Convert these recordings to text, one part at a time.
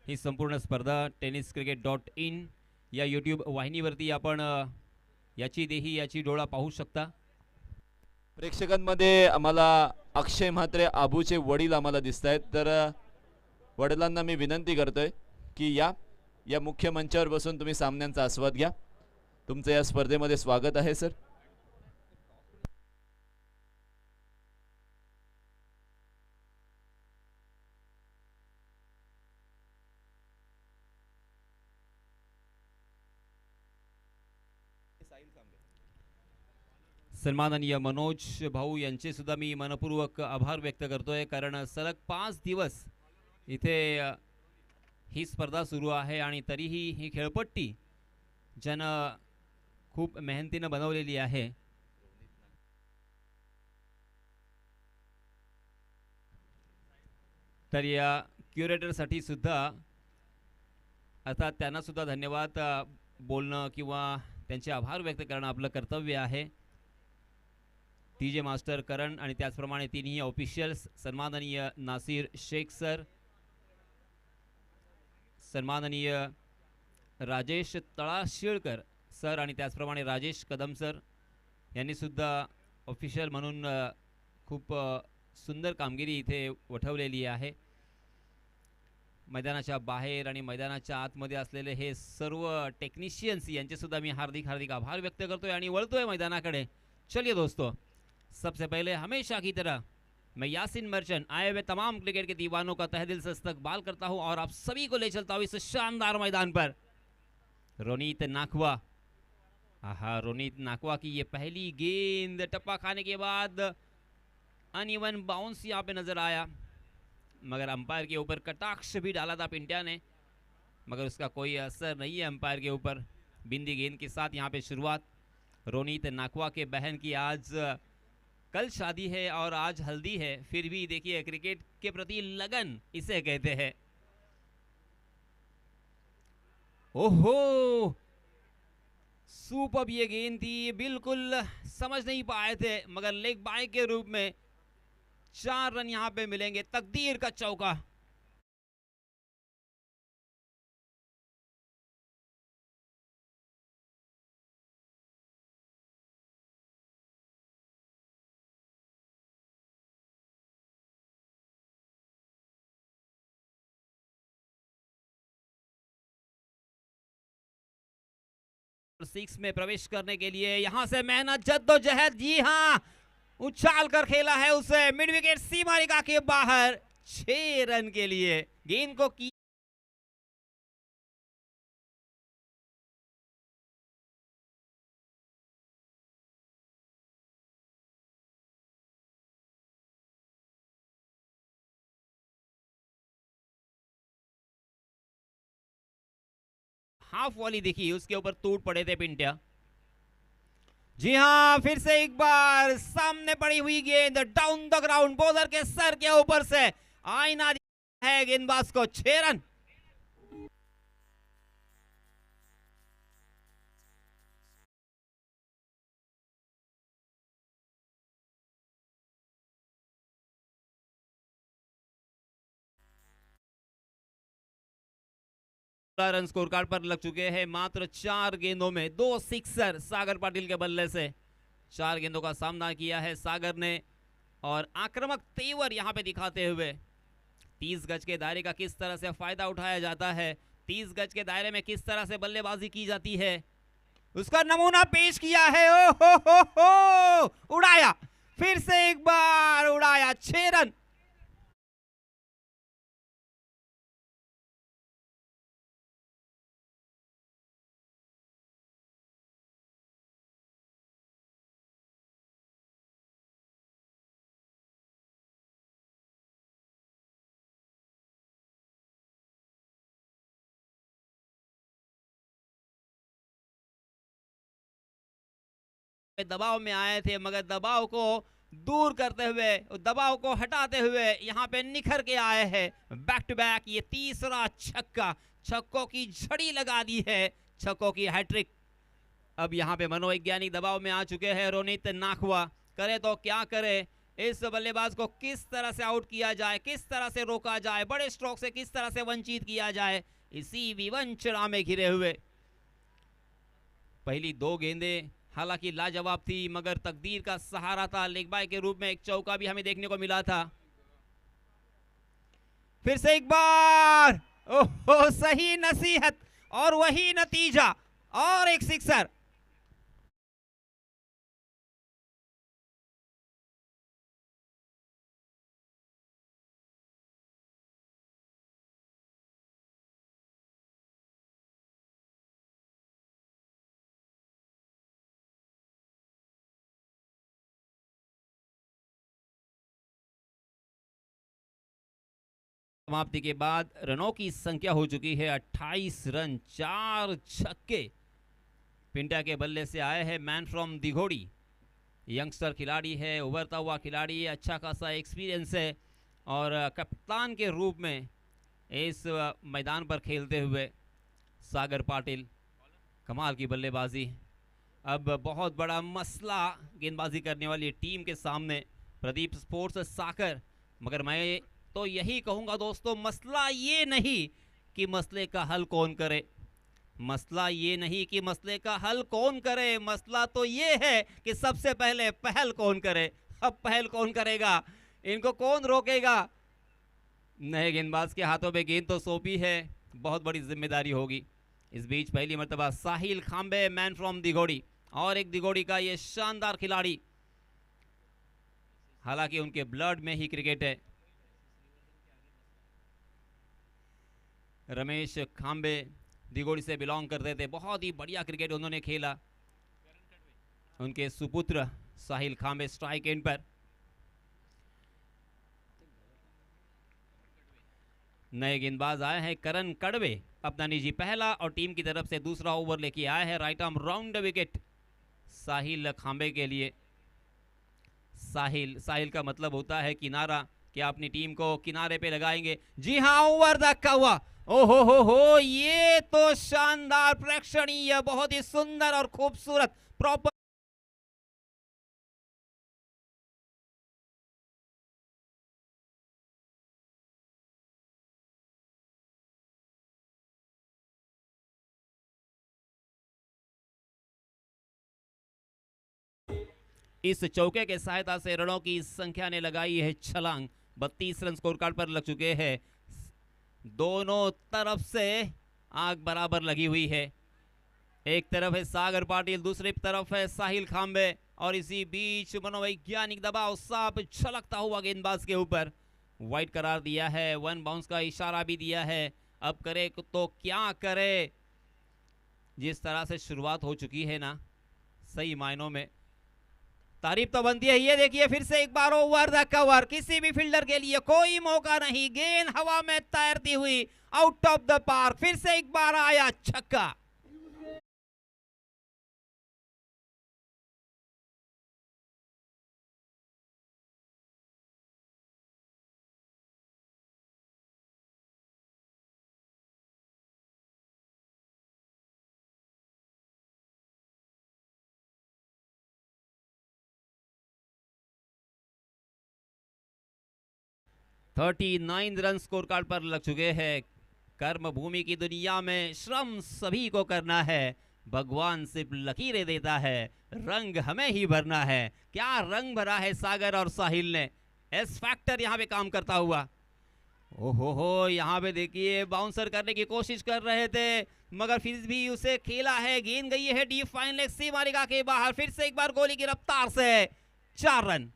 ही संपूर्ण स्पर्धा tenniscricket.in या यूट्यूब वाहिनीवरती आपण याची देही याची डोळा पाहू शकता। प्रेक्षकांमध्ये आम्हाला अक्षय म्हात्रे आबूचे वडील आम्हाला दिसतायत, तर वडिलांना मी विनंती करतोय की या मुख्य मंचावर बसून तुम्ही सामन्यांचा आस्वाद घ्या। तुमचं या स्पर्धेमध्ये स्वागत आहे सर। सन्माननीय मनोज भाऊ यांचे सुद्धा मी मनपूर्वक आभार व्यक्त करतोय, कारण सलग 5 दिवस इथे ही स्पर्धा सुरू आहे आणि तरीही ही खेळपट्टी ज्यानं खूप मेहनतीनं बनवलेली आहे। तर या क्युरेटरसाठी सुद्धा अर्थात त्यांना सुद्धा धन्यवाद बोलणं किंवा त्यांचे आभार व्यक्त करणं आपलं कर्तव्य आहे। टीजे मास्टर करण आणि त्याचप्रमाणे तिन्ही ऑफिशियल्स, सन्माननीय नासिर शेख सर, सन्माननीय राजेश तळाशिळकर सर आणि त्याचप्रमाणे राजेश कदम सर यांनी सुद्धा ऑफिशियल म्हणून खूप सुंदर कामगिरी इथे वठवलेली आहे। मैदानाच्या बाहेर आणि मैदानाच्या आतमध्ये असलेले हे सर्व टेक्नीशियन्स यांचे सुद्धा मी हार्दिक हार्दिक आभार व्यक्त करतोय आणि वळतोय मैदानाकडे। चलिए दोस्तों, सबसे पहले हमेशा की तरह मैं यासिन मर्चेंट आए हुए तमाम क्रिकेट के दीवानों का तहे दिल से इस्तकबाल करता हूं और आप सभी को ले चलता हूं इस शानदार मैदान पर। रोनीत नाखवा, रोनीत नाखवा की ये पहली गेंद टप्पा खाने के बाद अनइवन बाउंस यहाँ पे नजर आया, मगर अंपायर के ऊपर कटाक्ष भी डाला था पिंटिया ने, मगर उसका कोई असर नहीं है अंपायर के ऊपर। बिंदी गेंद के साथ यहाँ पे शुरुआत। रोनीत नाखवा के बहन की आज कल शादी है और आज हल्दी है, फिर भी देखिए क्रिकेट के प्रति लगन इसे कहते हैं। ओहो, सुपर्ब ये गेंद थी, बिल्कुल समझ नहीं पाए थे, मगर लेग बाय के रूप में 4 रन यहां पे मिलेंगे। तकदीर का चौका। सिक्स में प्रवेश करने के लिए यहां से मेहनत जद्दोजहद, जी हां, उछाल कर खेला है उसे मिड विकेट सीमा रेखा के बाहर 6 रन के लिए गेंद को की। हाफ वॉली देखिए, उसके ऊपर टूट पड़े थे पिंटिया। जी हां, फिर से एक बार सामने पड़ी हुई गेंद डाउन द ग्राउंड, बॉलर के सर के ऊपर से आईना है गेंदबाज को। 6 रन। रन स्कोर कार्ड पर लग चुके हैं। मात्र 4 गेंदों में 2 सिक्सर सागर पाटिल के बल्ले से 4 गेंदों का सामना किया है सागर ने, और आक्रामक तेवर यहां पे दिखाते हुए 30 गज के दायरे का किस तरह से फायदा उठाया जाता है, 30 गज के दायरे में किस तरह से बल्लेबाजी की जाती है, उसका नमूना पेश किया है। ओ हो, उड़ाया, फिर से एक बार उड़ाया। 6 रन। दबाव में आए थे, मगर दबाव को दूर करते हुए, दबाव को हटाते हुए यहां पे निखर के आए हैं। बैक टू बैक ये तीसरा छक्का, छक्कों की झड़ी लगा दी है, छक्कों की हैट्रिक। अब यहां पे मनोवैज्ञानिक दबाव में आ चुके हैं। रोनीत नाखवा करे तो क्या करे, इस बल्लेबाज को किस तरह से आउट किया जाए, किस तरह से रोका जाए, बड़े स्ट्रोक से किस तरह से वंचित किया जाए, इसी विवंचना में घिरे हुए। पहली 2 गेंदें हालांकि लाजवाब थी, मगर तकदीर का सहारा था। लेग बाय के रूप में एक चौका भी हमें देखने को मिला था। फिर से एक बार, ओहो, सही नसीहत और वही नतीजा और एक सिक्सर। समाप्ति के बाद रनों की संख्या हो चुकी है 28 रन, 4 छक्के। पिंटा के बल्ले से आए हैं मैन फ्रॉम दिघोड़ी, यंगस्टर खिलाड़ी है, उभरता हुआ खिलाड़ी, अच्छा खासा एक्सपीरियंस है और कप्तान के रूप में इस मैदान पर खेलते हुए सागर पाटिल। कमाल की बल्लेबाजी। अब बहुत बड़ा मसला गेंदबाजी करने वाली टीम के सामने, प्रदीप स्पोर्ट्स साकर। मगर मैं तो यही कहूंगा दोस्तों, मसला ये नहीं कि मसले का हल कौन करे, मसला ये नहीं कि मसले का हल कौन करे, मसला तो ये है कि सबसे पहले पहल कौन करे। अब पहल कौन करेगा, इनको कौन रोकेगा। नए गेंदबाज के हाथों में गेंद तो सौंपी है, बहुत बड़ी जिम्मेदारी होगी। इस बीच पहली मर्तबा साहिल खांबे, मैन फ्रॉम दिघोड़ी, और एक दिघोड़ी का ये शानदार खिलाड़ी, हालांकि उनके ब्लड में ही क्रिकेट है। रमेश खांबे दिघोड़ी से बिलोंग करते थे, बहुत ही बढ़िया क्रिकेट उन्होंने खेला। उनके सुपुत्र साहिल खांबे स्ट्राइक एंड पर। नए गेंदबाज आए हैं करण कड़वे, अपना निजी पहला और टीम की तरफ से दूसरा ओवर लेके आए हैं। राइट आर्म राउंड विकेट साहिल खांबे के लिए। साहिल का मतलब होता है किनारा, कि अपनी टीम को किनारे पे लगाएंगे। जी हाँ, ओवर द कवर। ओहो हो, ये तो शानदार, प्रेक्षणीय, बहुत ही सुंदर और खूबसूरत प्रॉपर। इस चौके के सहायता से रनों की संख्या ने लगाई है छलांग। 32 रन स्कोर कार्ड पर लग चुके हैं। दोनों तरफ से आग बराबर लगी हुई है। एक तरफ है सागर पाटिल, दूसरी तरफ है साहिल खांबे, और इसी बीच मनोवैज्ञानिक दबाव साफ छलकता हुआ गेंदबाज के ऊपर। वाइड करार दिया है, 1 बाउंस का इशारा भी दिया है। अब करे तो क्या करे, जिस तरह से शुरुआत हो चुकी है ना, सही मायनों में तारीफ तो बनती है। ये देखिए फिर से एक बार ओवर द कवर, किसी भी फील्डर के लिए कोई मौका नहीं, गेंद हवा में तैरती हुई आउट ऑफ द पार्क। फिर से एक बार आया छक्का। $39 रन स्कोर कार्ड पर लग चुके हैं। कर्म भूमि की दुनिया में श्रम सभी को करना है, भगवान सिर्फ लकीरें देता है, रंग हमें ही भरना है। क्या रंग भरा है सागर और साहिल ने, एस फैक्टर यहाँ पे काम करता हुआ। ओहो हो, यहाँ पे देखिए बाउंसर करने की कोशिश कर रहे थे, मगर फिर भी उसे खेला है। गेंद गई है डीप फाइन लेग सी मारिका के बाहर। फिर से एक बार गोली की रफ्तार से 4 रन।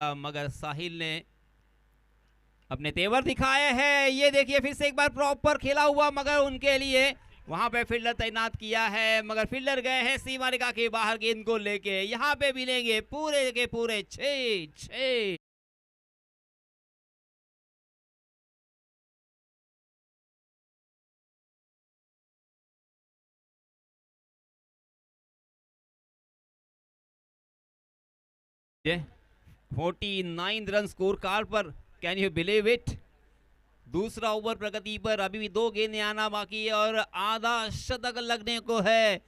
मगर साहिल ने अपने तेवर दिखाए हैं। ये देखिए फिर से एक बार प्रॉपर खेला हुआ, मगर उनके लिए वहां पे फील्डर तैनात किया है, मगर फील्डर गए हैं सीमा रेखा के बाहर गेंद को लेके। यहाँ पे मिलेंगे पूरे के पूरे 6। 49 रन स्कोर कार्ड पर, कैन यू बिलीव इट। दूसरा ओवर प्रगति पर, अभी भी 2 गेंदें आना बाकी है और आधा शतक लगने को है।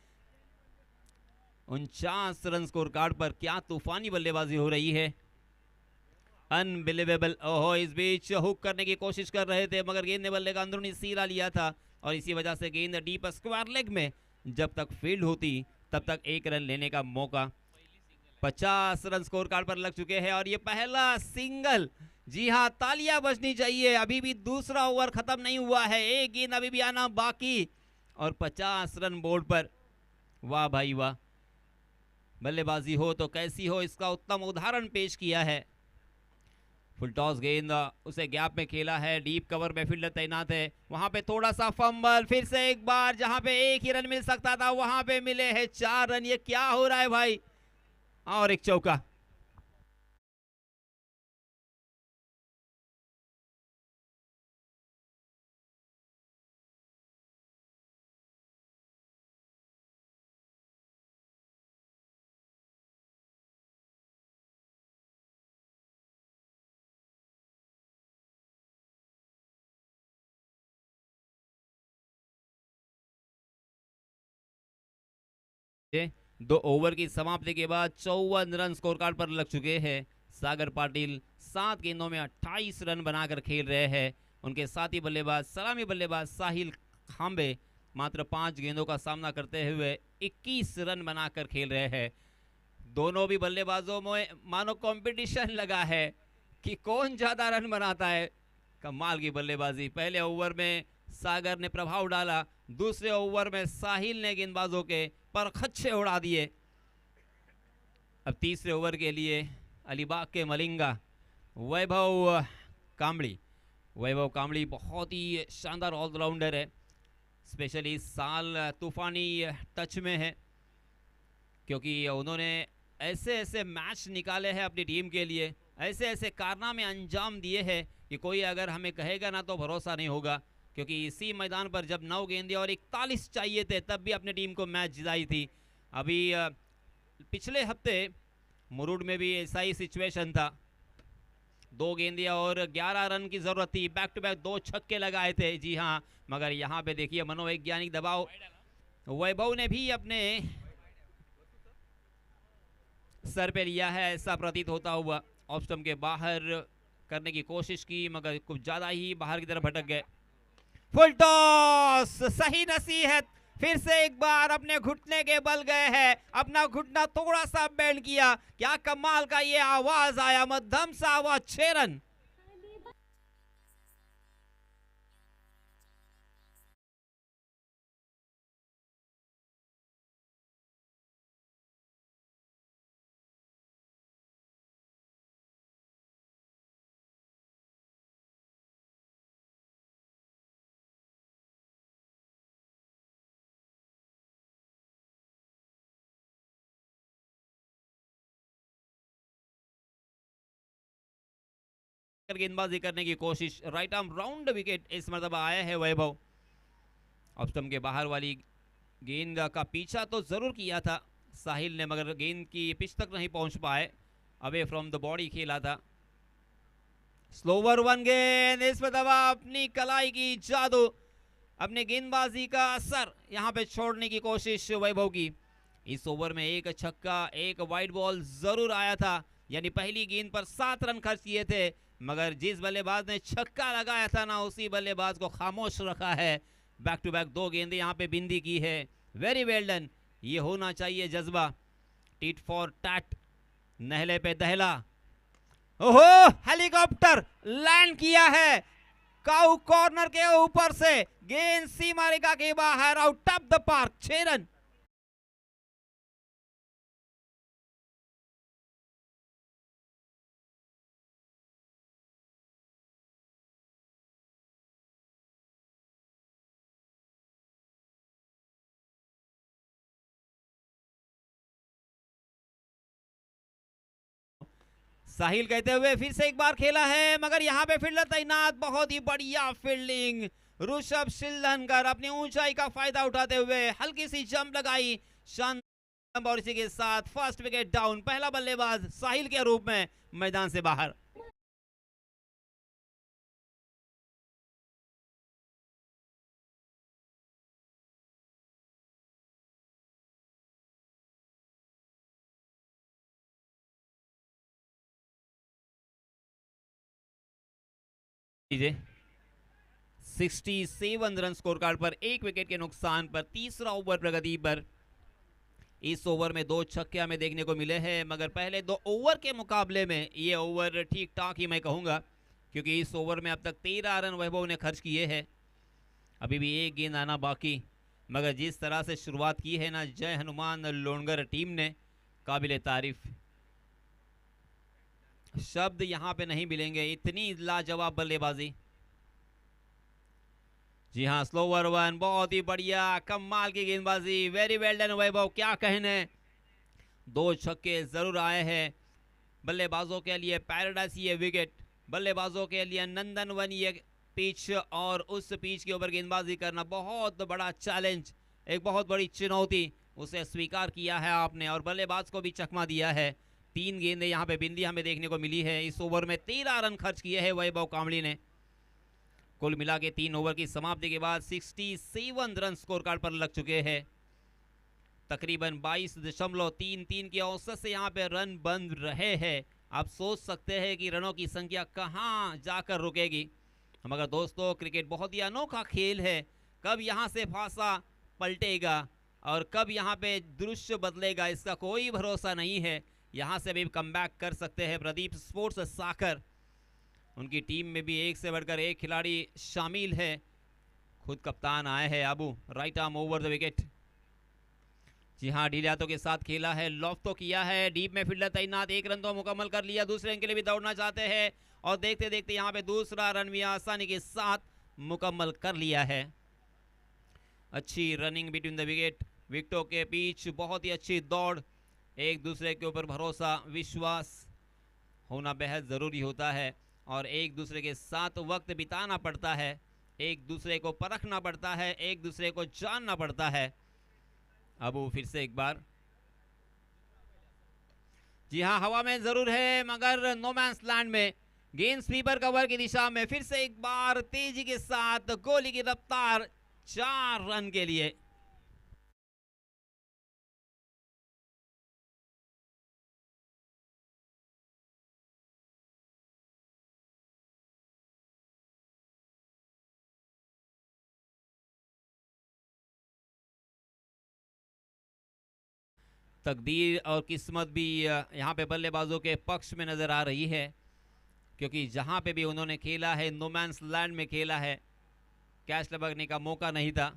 49 रन स्कोर कार्ड पर, क्या तूफानी बल्लेबाजी हो रही है, अनबिलीवेबल। ओहो, इस बीच हुक करने की कोशिश कर रहे थे मगर गेंद ने बल्ले का अंदरूनी सीरा लिया था और इसी वजह से गेंद डीप स्क्वायर लेग में जब तक फील्ड होती तब तक 1 रन लेने का मौका। 50 रन स्कोर कार्ड पर लग चुके हैं और ये पहला सिंगल। जी हाँ, तालियां बजनी चाहिए। अभी भी दूसरा ओवर खत्म नहीं हुआ है, एक गेंद अभी भी आना बाकी और 50 रन बोर्ड पर। वाह भाई वाह, बल्लेबाजी हो तो कैसी हो, इसका उत्तम उदाहरण पेश किया है। फुल टॉस गेंद उसे गैप में खेला है, डीप कवर में फील्डर तैनात है, वहां पे थोड़ा सा फंबल, फिर से एक बार जहां पे 1 ही रन मिल सकता था वहां पे मिले हैं 4 रन। ये क्या हो रहा है भाई, और एक चौका। ये 2 ओवर की समाप्ति के बाद 54 रन स्कोर कार्ड पर लग चुके हैं। सागर पाटिल 7 गेंदों में 28 रन बनाकर खेल रहे हैं। उनके साथी बल्लेबाज सलामी बल्लेबाज साहिल खांबे मात्र 5 गेंदों का सामना करते हुए 21 रन बनाकर खेल रहे हैं। दोनों भी बल्लेबाजों में मानो कंपटीशन लगा है कि कौन ज्यादा रन बनाता है। कमाल की बल्लेबाजी। पहले ओवर में सागर ने प्रभाव डाला, दूसरे ओवर में साहिल ने गेंदबाजों के परखच्चे उड़ा दिए। अब तीसरे ओवर के लिए अलीबाग के मलिंगा वैभव कामड़ी बहुत ही शानदार ऑलराउंडर है, स्पेशली इस साल तूफानी टच में है क्योंकि उन्होंने ऐसे ऐसे मैच निकाले हैं अपनी टीम के लिए, ऐसे ऐसे कारनामे अंजाम दिए हैं कि कोई अगर हमें कहेगा ना तो भरोसा नहीं होगा। क्योंकि इसी मैदान पर जब 9 गेंदें और 41 चाहिए थे तब भी अपने टीम को मैच जिताई थी। अभी पिछले हफ्ते मुरुड में भी ऐसा ही सिचुएशन था, 2 गेंदें और 11 रन की जरूरत थी, बैक टू बैक 2 छक्के लगाए थे। जी हाँ, मगर यहाँ पे देखिए मनोवैज्ञानिक दबाव वैभव ने भी अपने सर पे लिया है, ऐसा प्रतीत होता हुआ। ऑफ स्टंप के बाहर करने की कोशिश की मगर कुछ ज्यादा ही बाहर की तरफ भटक गए। फुल टॉस, सही नसीहत, फिर से एक बार अपने घुटने के बल गए हैं, अपना घुटना थोड़ा सा बेंड किया, क्या कमाल का ये आवाज आया, मध्यम सा आवाज, 6 रन। गेंदबाजी करने की कोशिश, राइट आर्म राउंड विकेट इस मरतबा आया है वैभव। ऑफ स्टंप के बाहर वाली गेंद का पीछा तो जरूर किया था साहिल ने मगर गेंद की पिच तक नहीं पहुंच पाए, अवे फ्रॉम द बॉडी खेला था। स्लोवर 1 गेंद, इस मरतबा अपनी कलाई की जादू, अपने गेंदबाजी का असर यहां पे छोड़ने की कोशिश वैभव की। इस ओवर में 1 छक्का 1 वाइड बॉल जरूर आया था, यानी पहली गेंद पर 7 रन खर्च किए थे, मगर जिस बल्लेबाज ने छक्का लगाया था ना उसी बल्लेबाज को खामोश रखा है। बैक टू बैक 2 गेंदें यहां पे बिंदी की है, वेरी वेल डन। ये होना चाहिए जज्बा, टिट फॉर टैट, नहले पे दहला। ओहो, हेलीकॉप्टर लैंड किया है काउ कॉर्नर के ऊपर से, गेंद सीमा रेखा के बाहर, आउट ऑफ द पार्क, 6 रन। साहिल कहते हुए फिर से एक बार खेला है मगर यहाँ पे फील्डर तैनात, बहुत ही बढ़िया फील्डिंग। ऋषभ शिलधनकर अपनी ऊंचाई का फायदा उठाते हुए हल्की सी जंप लगाई, शानदार और इसी के साथ फर्स्ट विकेट डाउन। पहला बल्लेबाज साहिल के रूप में मैदान से बाहर। लीजिए 67 रन स्कोर कार्ड पर, एक विकेट के नुकसान पर, तीसरा ओवर प्रगति पर। इस ओवर में 2 छक्के हमें देखने को मिले हैं, मगर पहले 2 ओवर के मुकाबले में ये ओवर ठीक ठाक ही मैं कहूंगा, क्योंकि इस ओवर में अब तक 13 रन वैभव ने खर्च किए हैं। अभी भी एक गेंद आना बाकी, मगर जिस तरह से शुरुआत की है ना जय हनुमान लोणगर टीम ने, काबिले तारीफ। शब्द यहां पे नहीं मिलेंगे, इतनी लाजवाब बल्लेबाजी। जी हाँ, स्लोवर वन, बहुत ही बढ़िया, कमाल की गेंदबाजी, वेरी वेल डन वैभव, क्या कहने। 2 छक्के जरूर आए हैं बल्लेबाजों के लिए। पैराडाइज ये विकेट, बल्लेबाजों के लिए नंदनवन ये पिच, और उस पिच के ऊपर गेंदबाजी करना बहुत बड़ा चैलेंज, एक बहुत बड़ी चुनौती, उसे स्वीकार किया है आपने और बल्लेबाज को भी चकमा दिया है। 3 गेंदें यहाँ पे बिंदी हमें देखने को मिली है। इस ओवर में 13 रन खर्च किए हैं वैभव कांबली ने। कुल मिला के 3 ओवर की समाप्ति के बाद 67 रन स्कोर कार्ड पर लग चुके हैं। तकरीबन 22.33 की औसत से यहाँ पे रन बन रहे हैं। आप सोच सकते हैं कि रनों की संख्या कहाँ जाकर रुकेगी, मगर दोस्तों क्रिकेट बहुत ही अनोखा खेल है। कब यहाँ से फांसा पलटेगा और कब यहाँ पे दृश्य बदलेगा, इसका कोई भरोसा नहीं है। यहाँ से भी कमबैक कर सकते हैं प्रदीप स्पोर्ट्स साकर। उनकी टीम में भी एक से बढ़कर एक खिलाड़ी शामिल है। खुद कप्तान आए हैं Abu, right arm over the wicket. जी हाँ, ढीले हाथों के साथ खेला है, लॉफ्ट तो किया है, डीप में फील्डर तैनात, 1 रन तो मुकम्मल कर लिया, दूसरे रन के लिए भी दौड़ना चाहते हैं और देखते देखते यहाँ पे दूसरा रन भी आसानी के साथ मुकम्मल कर लिया है। अच्छी रनिंग बिटवीन द विकेट, विकेटों के बीच बहुत ही अच्छी दौड़, एक दूसरे के ऊपर भरोसा विश्वास होना बेहद ज़रूरी होता है और एक दूसरे के साथ वक्त बिताना पड़ता है, एक दूसरे को परखना पड़ता है, एक दूसरे को जानना पड़ता है। अब वो फिर से एक बार, जी हाँ, हवा में जरूर है मगर नो मैंस लैंड में, गेंद स्वीपर कवर की दिशा में, फिर से एक बार तेजी के साथ गोली की रफ्तार, 4 रन के लिए। तकदीर और किस्मत भी यहाँ पे बल्लेबाजों के पक्ष में नजर आ रही है, क्योंकि जहाँ पे भी उन्होंने खेला है नो मैंस लैंड में खेला है, कैच लगने का मौका नहीं था।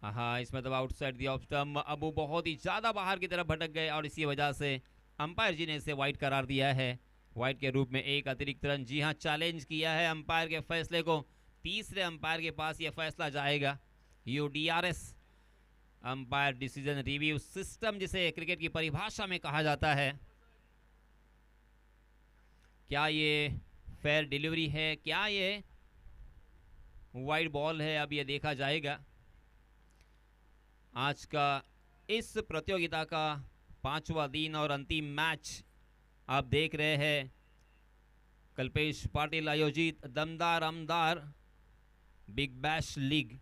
हाँ, इसमें तो आउटसाइड दी ऑफ स्टंप, अब वो बहुत ही ज़्यादा बाहर की तरफ भटक गए और इसी वजह से अंपायर जी ने इसे वाइड करार दिया है। वाइड के रूप में एक अतिरिक्त रन। जी हाँ, चैलेंज किया है अंपायर के फैसले को, तीसरे अंपायर के पास यह फैसला जाएगा। UDRS, umpire decision review system, जिसे क्रिकेट की परिभाषा में कहा जाता है। क्या ये फेयर डिलीवरी है, क्या ये वाइड बॉल है, अब ये देखा जाएगा। आज का इस प्रतियोगिता का 5वां दिन और अंतिम मैच आप देख रहे हैं कल्पेश पाटिल आयोजित दमदार आमदार बिग बैश लीग,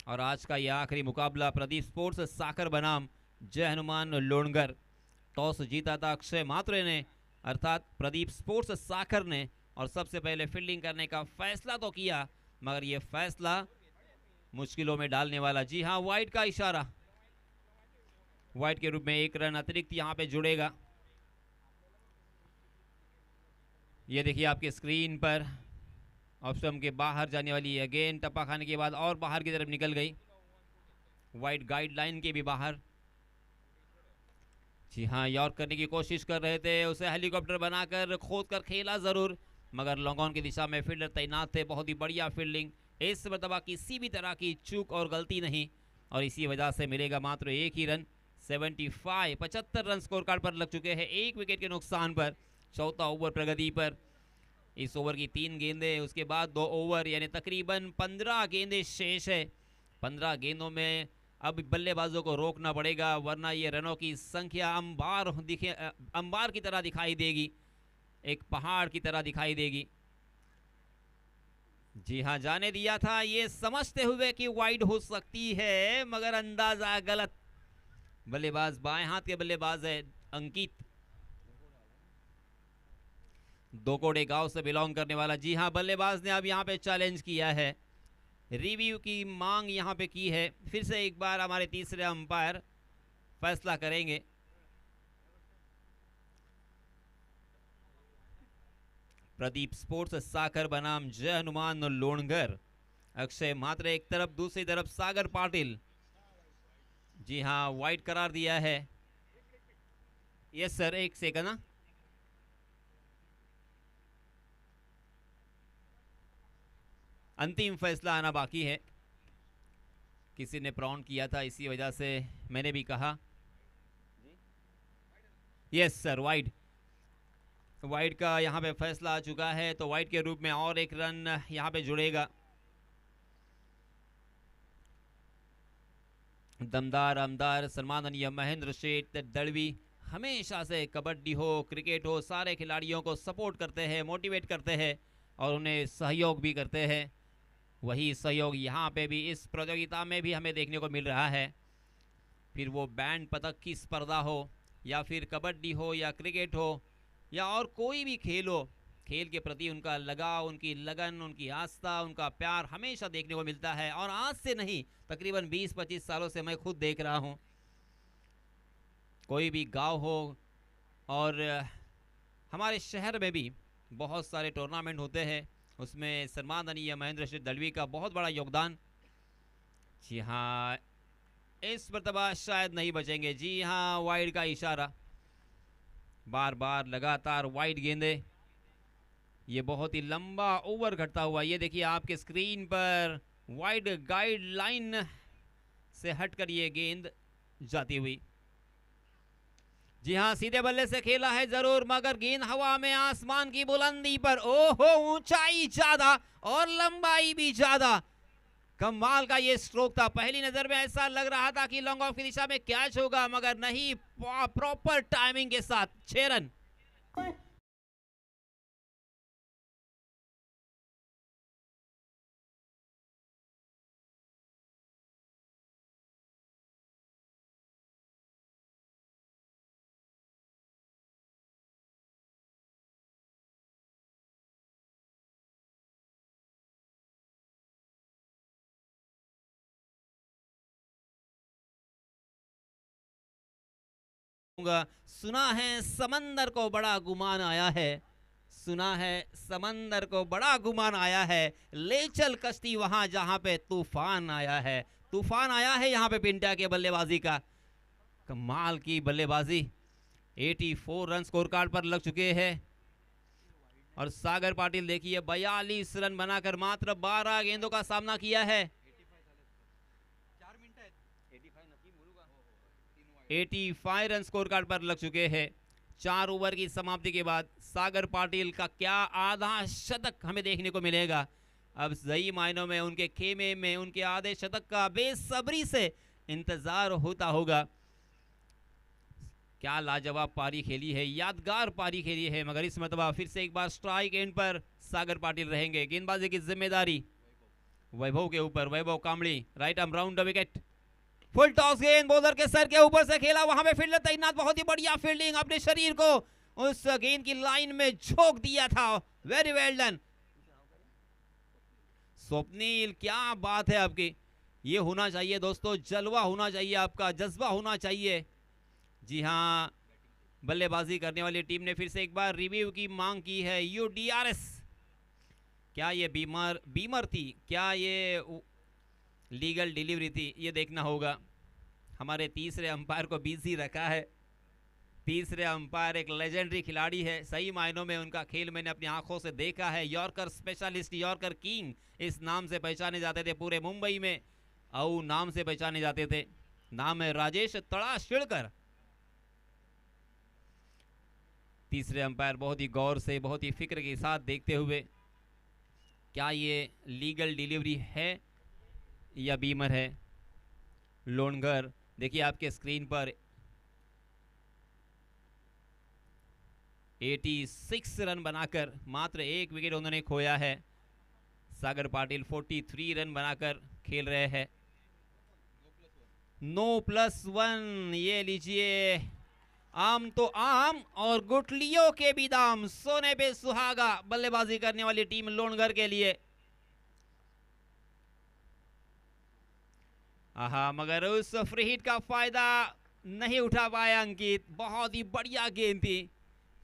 और आज का यह आखिरी मुकाबला प्रदीप स्पोर्ट्स साकर बनाम जय हनुमान लोणगर। टॉस जीता था अक्षय मात्रे ने, अर्थात प्रदीप स्पोर्ट्स साकर ने, और सबसे पहले फील्डिंग करने का फैसला तो किया, मगर यह फैसला मुश्किलों में डालने वाला। जी हाँ, वाइड का इशारा, वाइड के रूप में 1 रन अतिरिक्त यहां पे जुड़ेगा। ये देखिए आपके स्क्रीन पर, ऑफ स्टंप के बाहर जाने वाली है गेंद, टप्पा खाने के बाद और बाहर की तरफ निकल गई, वाइड गाइडलाइन के भी बाहर। जी हाँ, यॉर्क करने की कोशिश कर रहे थे, उसे हेलीकॉप्टर बनाकर खोद कर खेला जरूर, मगर लॉन्ग ऑन की दिशा में फील्डर तैनात थे, बहुत ही बढ़िया फील्डिंग। इस मरतबा किसी भी तरह की चूक और गलती नहीं, और इसी वजह से मिलेगा मात्र 1 ही रन। 75 रन स्कोर कार्ड पर लग चुके हैं, 1 विकेट के नुकसान पर, चौथा ओवर प्रगति पर। इस ओवर की 3 गेंदें, उसके बाद 2 ओवर, यानी तकरीबन 15 गेंदें शेष है। 15 गेंदों में अब बल्लेबाजों को रोकना पड़ेगा, वरना ये रनों की संख्या अंबार की तरह दिखाई देगी, एक पहाड़ की तरह दिखाई देगी। जी हाँ, जाने दिया था ये समझते हुए कि वाइड हो सकती है, मगर अंदाजा गलत। बल्लेबाज बाएं हाथ के बल्लेबाज है अंकित, दोकोड़े गांव से बिलोंग करने वाला। जी हाँ, बल्लेबाज ने अब यहाँ पे चैलेंज किया है, रिव्यू की मांग यहाँ पे की है। फिर से एक बार हमारे तीसरे अंपायर फैसला करेंगे। प्रदीप स्पोर्ट्स साकर बनाम जय हनुमान लोणगर। अक्षय म्हात्रे एक तरफ, दूसरी तरफ सागर पाटिल। जी हाँ, वाइड करार दिया है। यस सर, एक सेकंड ना। अंतिम फैसला आना बाकी है। किसी ने प्रॉन किया था, इसी वजह से मैंने भी कहा। Yes sir, wide. वाइड का यहाँ पे फैसला आ चुका है, तो वाइड के रूप में और एक रन यहाँ पे जुड़ेगा। दमदार आमदार सम्माननीय महेंद्र शेठ दड़वी हमेशा से कबड्डी हो, क्रिकेट हो, सारे खिलाड़ियों को सपोर्ट करते हैं, मोटिवेट करते हैं और उन्हें सहयोग भी करते हैं। वही सहयोग यहाँ पे भी इस प्रतियोगिता में भी हमें देखने को मिल रहा है। फिर वो बैंड पदक की स्पर्धा हो, या फिर कबड्डी हो, या क्रिकेट हो, या और कोई भी खेल हो, खेल के प्रति उनका लगाव, उनकी लगन, उनकी आस्था, उनका प्यार हमेशा देखने को मिलता है। और आज से नहीं, तकरीबन 20-25 सालों से मैं खुद देख रहा हूँ। कोई भी गांव हो, और हमारे शहर में भी बहुत सारे टूर्नामेंट होते हैं, उसमें सम्माननीय महेंद्र शेठ दड़वी का बहुत बड़ा योगदान। जी हाँ, इस मर्तबा शायद नहीं बचेंगे। जी हाँ, वाइड का इशारा, बार बार लगातार वाइड गेंदे। ये बहुत ही लंबा ओवर घटता हुआ, ये देखिए आपके स्क्रीन पर, वाइड गाइडलाइन से हटकर ये गेंद जाती हुई। जी हाँ, सीधे बल्ले से खेला है जरूर, मगर गेंद हवा में आसमान की बुलंदी पर। ओहो, ऊंचाई ज्यादा और लंबाई भी ज्यादा। कमाल का ये स्ट्रोक था। पहली नजर में ऐसा लग रहा था कि लॉन्ग ऑफ की दिशा में कैच होगा, मगर नहीं, प्रॉपर टाइमिंग के साथ 6 रन। सुना है समंदर को बड़ा गुमान आया है, सुना है समंदर को बड़ा गुमान आया है, ले चल कश्ती वहां जहां पे तूफान आया है। तूफान आया है यहाँ पे पिंटा के बल्लेबाजी का। कमाल की बल्लेबाजी। 84 रन स्कोर कार्ड पर लग चुके हैं। और सागर पाटिल देखिए 42 रन बनाकर मात्र 12 गेंदों का सामना किया है। 85 रन स्कोर कार्ड पर लग चुके हैं। 4 ओवर की समाप्ति के बाद सागर पाटिल का क्या आधा शतक हमें देखने को मिलेगा। अब सही मायनों में उनके खेमे में उनके आधे शतक का बेसब्री से इंतजार होता होगा। क्या लाजवाब पारी खेली है, यादगार पारी खेली है। मगर इस मरतबा फिर से एक बार स्ट्राइक एंड पर सागर पाटिल रहेंगे। गेंदबाजी की जिम्मेदारी वैभव के ऊपर। Vaibhav Kamdi, right arm round the wicket. Full toss गेंद बॉलर के सर के ऊपर से खेला, वहां पे फील्डर तैनात। बहुत ही बढ़िया फील्डिंग, अपने शरीर को उस गेंद की लाइन में झोंक दिया था। वेरी वेल डन स्वप्निल, क्या बात है आपकी। ये होना चाहिए दोस्तों, जलवा होना चाहिए आपका, जज्बा होना चाहिए। जी हाँ, बल्लेबाजी करने वाली टीम ने फिर से एक बार रिव्यू की मांग की है। यूडीआरएस, क्या ये बीमर थी, क्या ये लीगल डिलीवरी थी, ये देखना होगा। हमारे तीसरे अंपायर को बिजी रखा है। तीसरे अंपायर एक लेजेंडरी खिलाड़ी है, सही मायनों में उनका खेल मैंने अपनी आंखों से देखा है। यॉर्कर स्पेशलिस्ट, यॉर्कर किंग इस नाम से पहचाने जाते थे पूरे मुंबई में। औ नाम से पहचाने जाते थे। नाम है राजेश तड़ाशिड़कर। तीसरे अंपायर बहुत ही गौर से, बहुत ही फिक्र के साथ देखते हुए, क्या ये लीगल डिलीवरी है या बीमर है। लोणगर देखिए आपके स्क्रीन पर 86 रन बनाकर मात्र एक विकेट उन्होंने खोया है। सागर पाटिल 43 रन बनाकर खेल रहे हैं। 9+1, ये लीजिए आम तो आम और गुठलियों के भी दाम, सोने पे सुहागा बल्लेबाजी करने वाली टीम लोणगर के लिए। आहा, मगर उस फ्री हिट का फायदा नहीं उठा पाया अंकित। बहुत ही बढ़िया गेंद थी,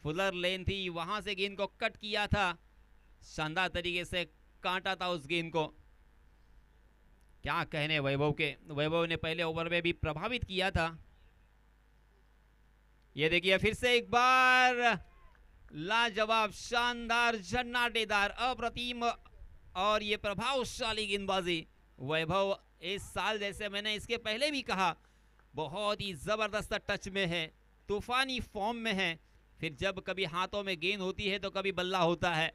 फुलर लेन थी, वहां से गेंद को कट किया था, शानदार तरीके से काटा था उस गेंद को। क्या कहने वैभव के, वैभव ने पहले ओवर में भी प्रभावित किया था। ये देखिए फिर से एक बार लाजवाब, शानदार, झन्नाटेदार, अप्रतिम और ये प्रभावशाली गेंदबाजी वैभव इस साल, जैसे मैंने इसके पहले भी कहा, बहुत ही जबरदस्त टच में है, तूफानी फॉर्म में है। फिर जब कभी हाथों में गेंद होती है तो कभी बल्ला होता है।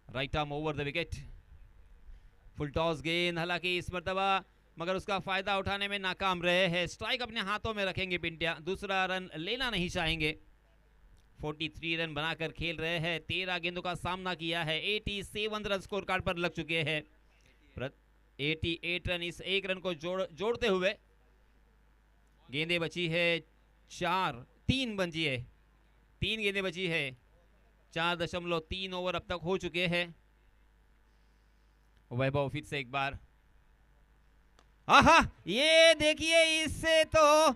Right arm over the wicket, full toss गेंद, हालांकि इस मर्तबा मगर उसका फायदा उठाने में नाकाम रहे हैं। स्ट्राइक अपने हाथों में रखेंगे पिंटिया, दूसरा रन लेना नहीं चाहेंगे। 43 रन बनाकर खेल रहे हैं, 13 गेंदों का सामना किया है, 87 रन स्कोर कार्ड पर लग चुके हैं। 88 रन, इस एक रन को जोड़ते हुए गेंदें बची है 3 बची है, 3 गेंदें बची है, 4.3 ओवर अब तक हो चुके हैं। वैभव फिर से एक बार, आहा, ये देखिए, इससे तो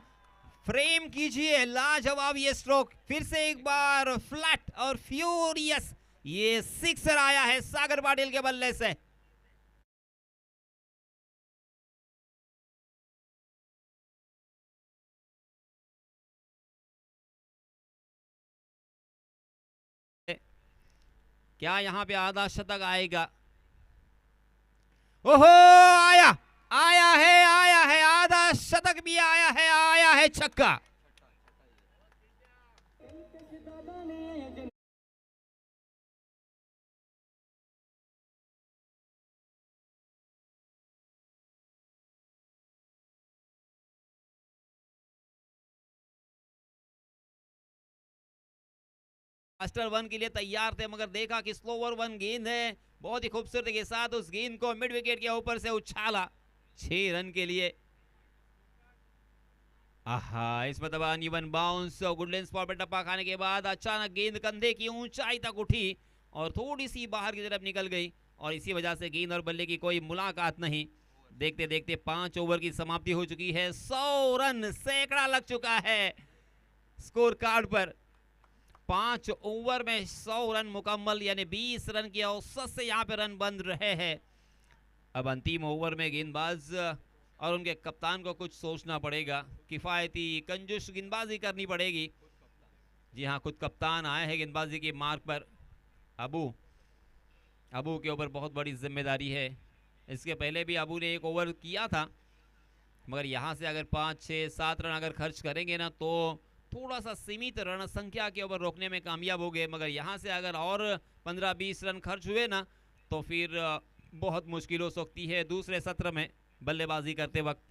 फ्रेम कीजिए, लाजवाब ये स्ट्रोक, फिर से एक बार फ्लैट और फ्यूरियस, ये सिक्सर आया है सागर पाटिल के बल्ले से। क्या यहां पे आधा शतक आएगा? ओहो, आया, आया है, आधा शतक भी आया है छक्का। मास्टर 1 के लिए तैयार थे, मगर देखा कि स्लोवर 1 गेंद है, बहुत ही खूबसूरती के साथ उस गेंद को मिड विकेट के ऊपर से उछाला 6 रन के लिए। आहा, इस मतलब अनइवन बाउंस और गुडलैंड स्पॉट पर टप्पा खाने के बाद अचानक गेंद कंधे की ऊंचाई तक उठी और थोड़ी सी बाहर की तरफ निकल गई, और इसी वजह से गेंद और बल्ले की कोई मुलाकात नहीं। देखते देखते 5 ओवर की समाप्ति हो चुकी है, 100 रन, सैकड़ा लग चुका है स्कोर कार्ड पर। 5 ओवर में 100 रन मुकम्मल, यानी 20 रन की औसत से यहाँ पे रन बन रहे हैं। अब अंतिम ओवर में गेंदबाज और उनके कप्तान को कुछ सोचना पड़ेगा, किफायती कंजूस गेंदबाजी करनी पड़ेगी। जी हाँ, खुद कप्तान आए हैं गेंदबाजी की मार्ग पर। अबू के ऊपर बहुत बड़ी जिम्मेदारी है। इसके पहले भी अबू ने 1 ओवर किया था, मगर यहाँ से अगर 5, 6, 7 रन अगर खर्च करेंगे ना तो थोड़ा सा सीमित रन संख्या के ऊपर रोकने में कामयाब हो गए। मगर यहाँ से अगर और 15-20 रन खर्च हुए ना तो फिर बहुत मुश्किल हो सकती है दूसरे सत्र में बल्लेबाजी करते वक्त।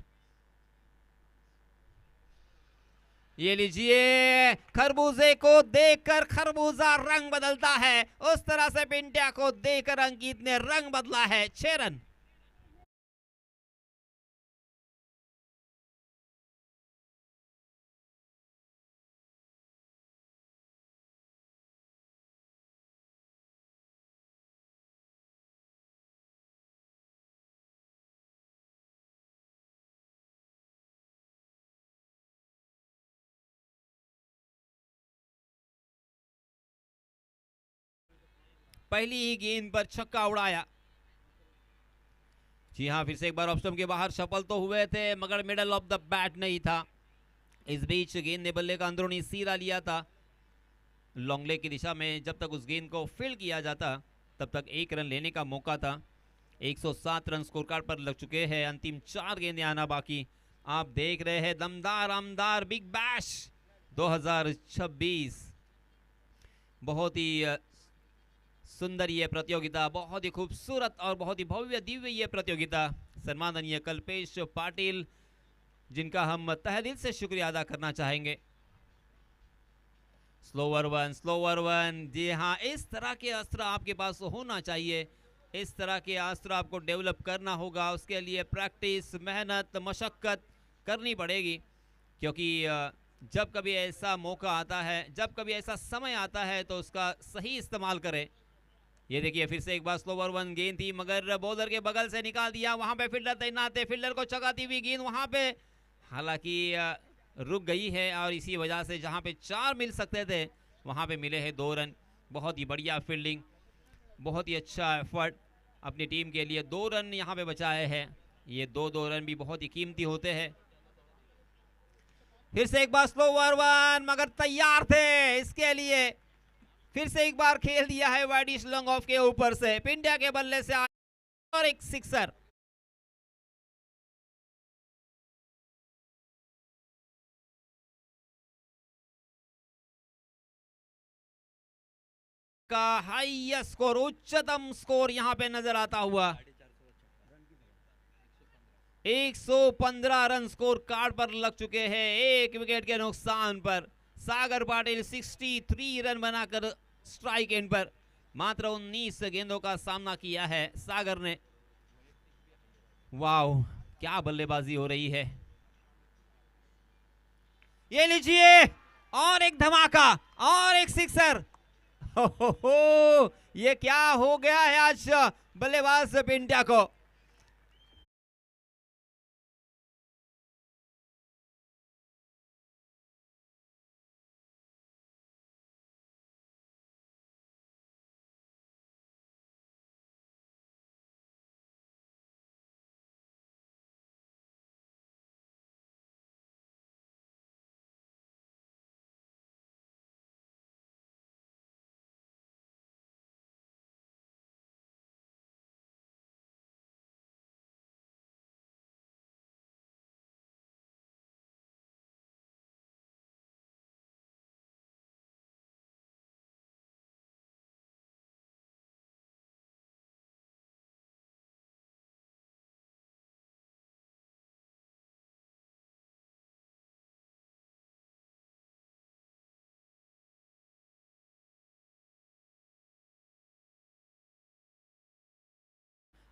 ये लीजिए, खरबूजे को देखकर खरबूजा रंग बदलता है, उस तरह से पिंटिया को देखकर अंकित ने रंग बदला है। 6 रन। पहली ही गेंद पर छक्का उड़ाया। जी हाँ, फिर से एक बार ऑफ स्टंप के बाहर सफल तो हुए थे, मगर मिडल ऑफ द बैट नहीं था। इस बीच गेंद ने बल्ले का अंदरूनी सीरा लिया था लॉन्ग लेग की दिशा में। जब तक उस गेंद को फील्ड किया जाता तब तक 1 रन लेने का मौका था। 107 रन स्कोर कार्ड पर लग चुके हैं, अंतिम 4 गेंदें आना बाकी। आप देख रहे हैं दमदार आमदार बिग बैश 2026। बहुत ही सुंदर ये प्रतियोगिता, बहुत ही खूबसूरत और बहुत ही भव्य दिव्य ये प्रतियोगिता सम्माननीय कल्पेश पाटिल, जिनका हम तहे दिल से शुक्रिया अदा करना चाहेंगे। स्लोवर वन, जी हाँ, इस तरह के अस्त्र आपके पास होना चाहिए। इस तरह के अस्त्र आपको डेवलप करना होगा, उसके लिए प्रैक्टिस, मेहनत, मशक्क़त करनी पड़ेगी, क्योंकि जब कभी ऐसा मौका आता है, जब कभी ऐसा समय आता है तो उसका सही इस्तेमाल करें। ये देखिए फिर से एक बार स्लोवर वन गेंद थी, मगर बॉलर के बगल से निकाल दिया। वहां पे फील्डर तैनात है, फील्डर को चगाती हुई गेंद वहां पे हालांकि रुक गई है, और इसी वजह से जहां पे 4 मिल सकते थे वहां पे मिले हैं 2 रन। बहुत ही बढ़िया फील्डिंग, बहुत ही अच्छा एफर्ट अपनी टीम के लिए। 2 रन यहाँ पे बचाए हैं। ये 2 रन भी बहुत ही कीमती होते हैं। फिर से एक बार स्लोवर वन, मगर तैयार थे इसके लिए। फिर से एक बार खेल दिया है वाइडिश लॉन्ग ऑफ के ऊपर से, पिंड्या के बल्ले से और एक सिक्सर। का हाईएस्ट स्कोर, उच्चतम स्कोर यहां पे नजर आता हुआ। 115 रन स्कोर कार्ड पर लग चुके हैं, 1 विकेट के नुकसान पर। सागर पाटिल 63 रन बनाकर स्ट्राइक एंड पर। मात्र 19 गेंदों का सामना किया है सागर ने। वाह, क्या बल्लेबाजी हो रही है। ये लीजिए, और एक धमाका, और एक सिक्सर। हो, ये क्या हो गया है आज बल्लेबाज पिंड्या को।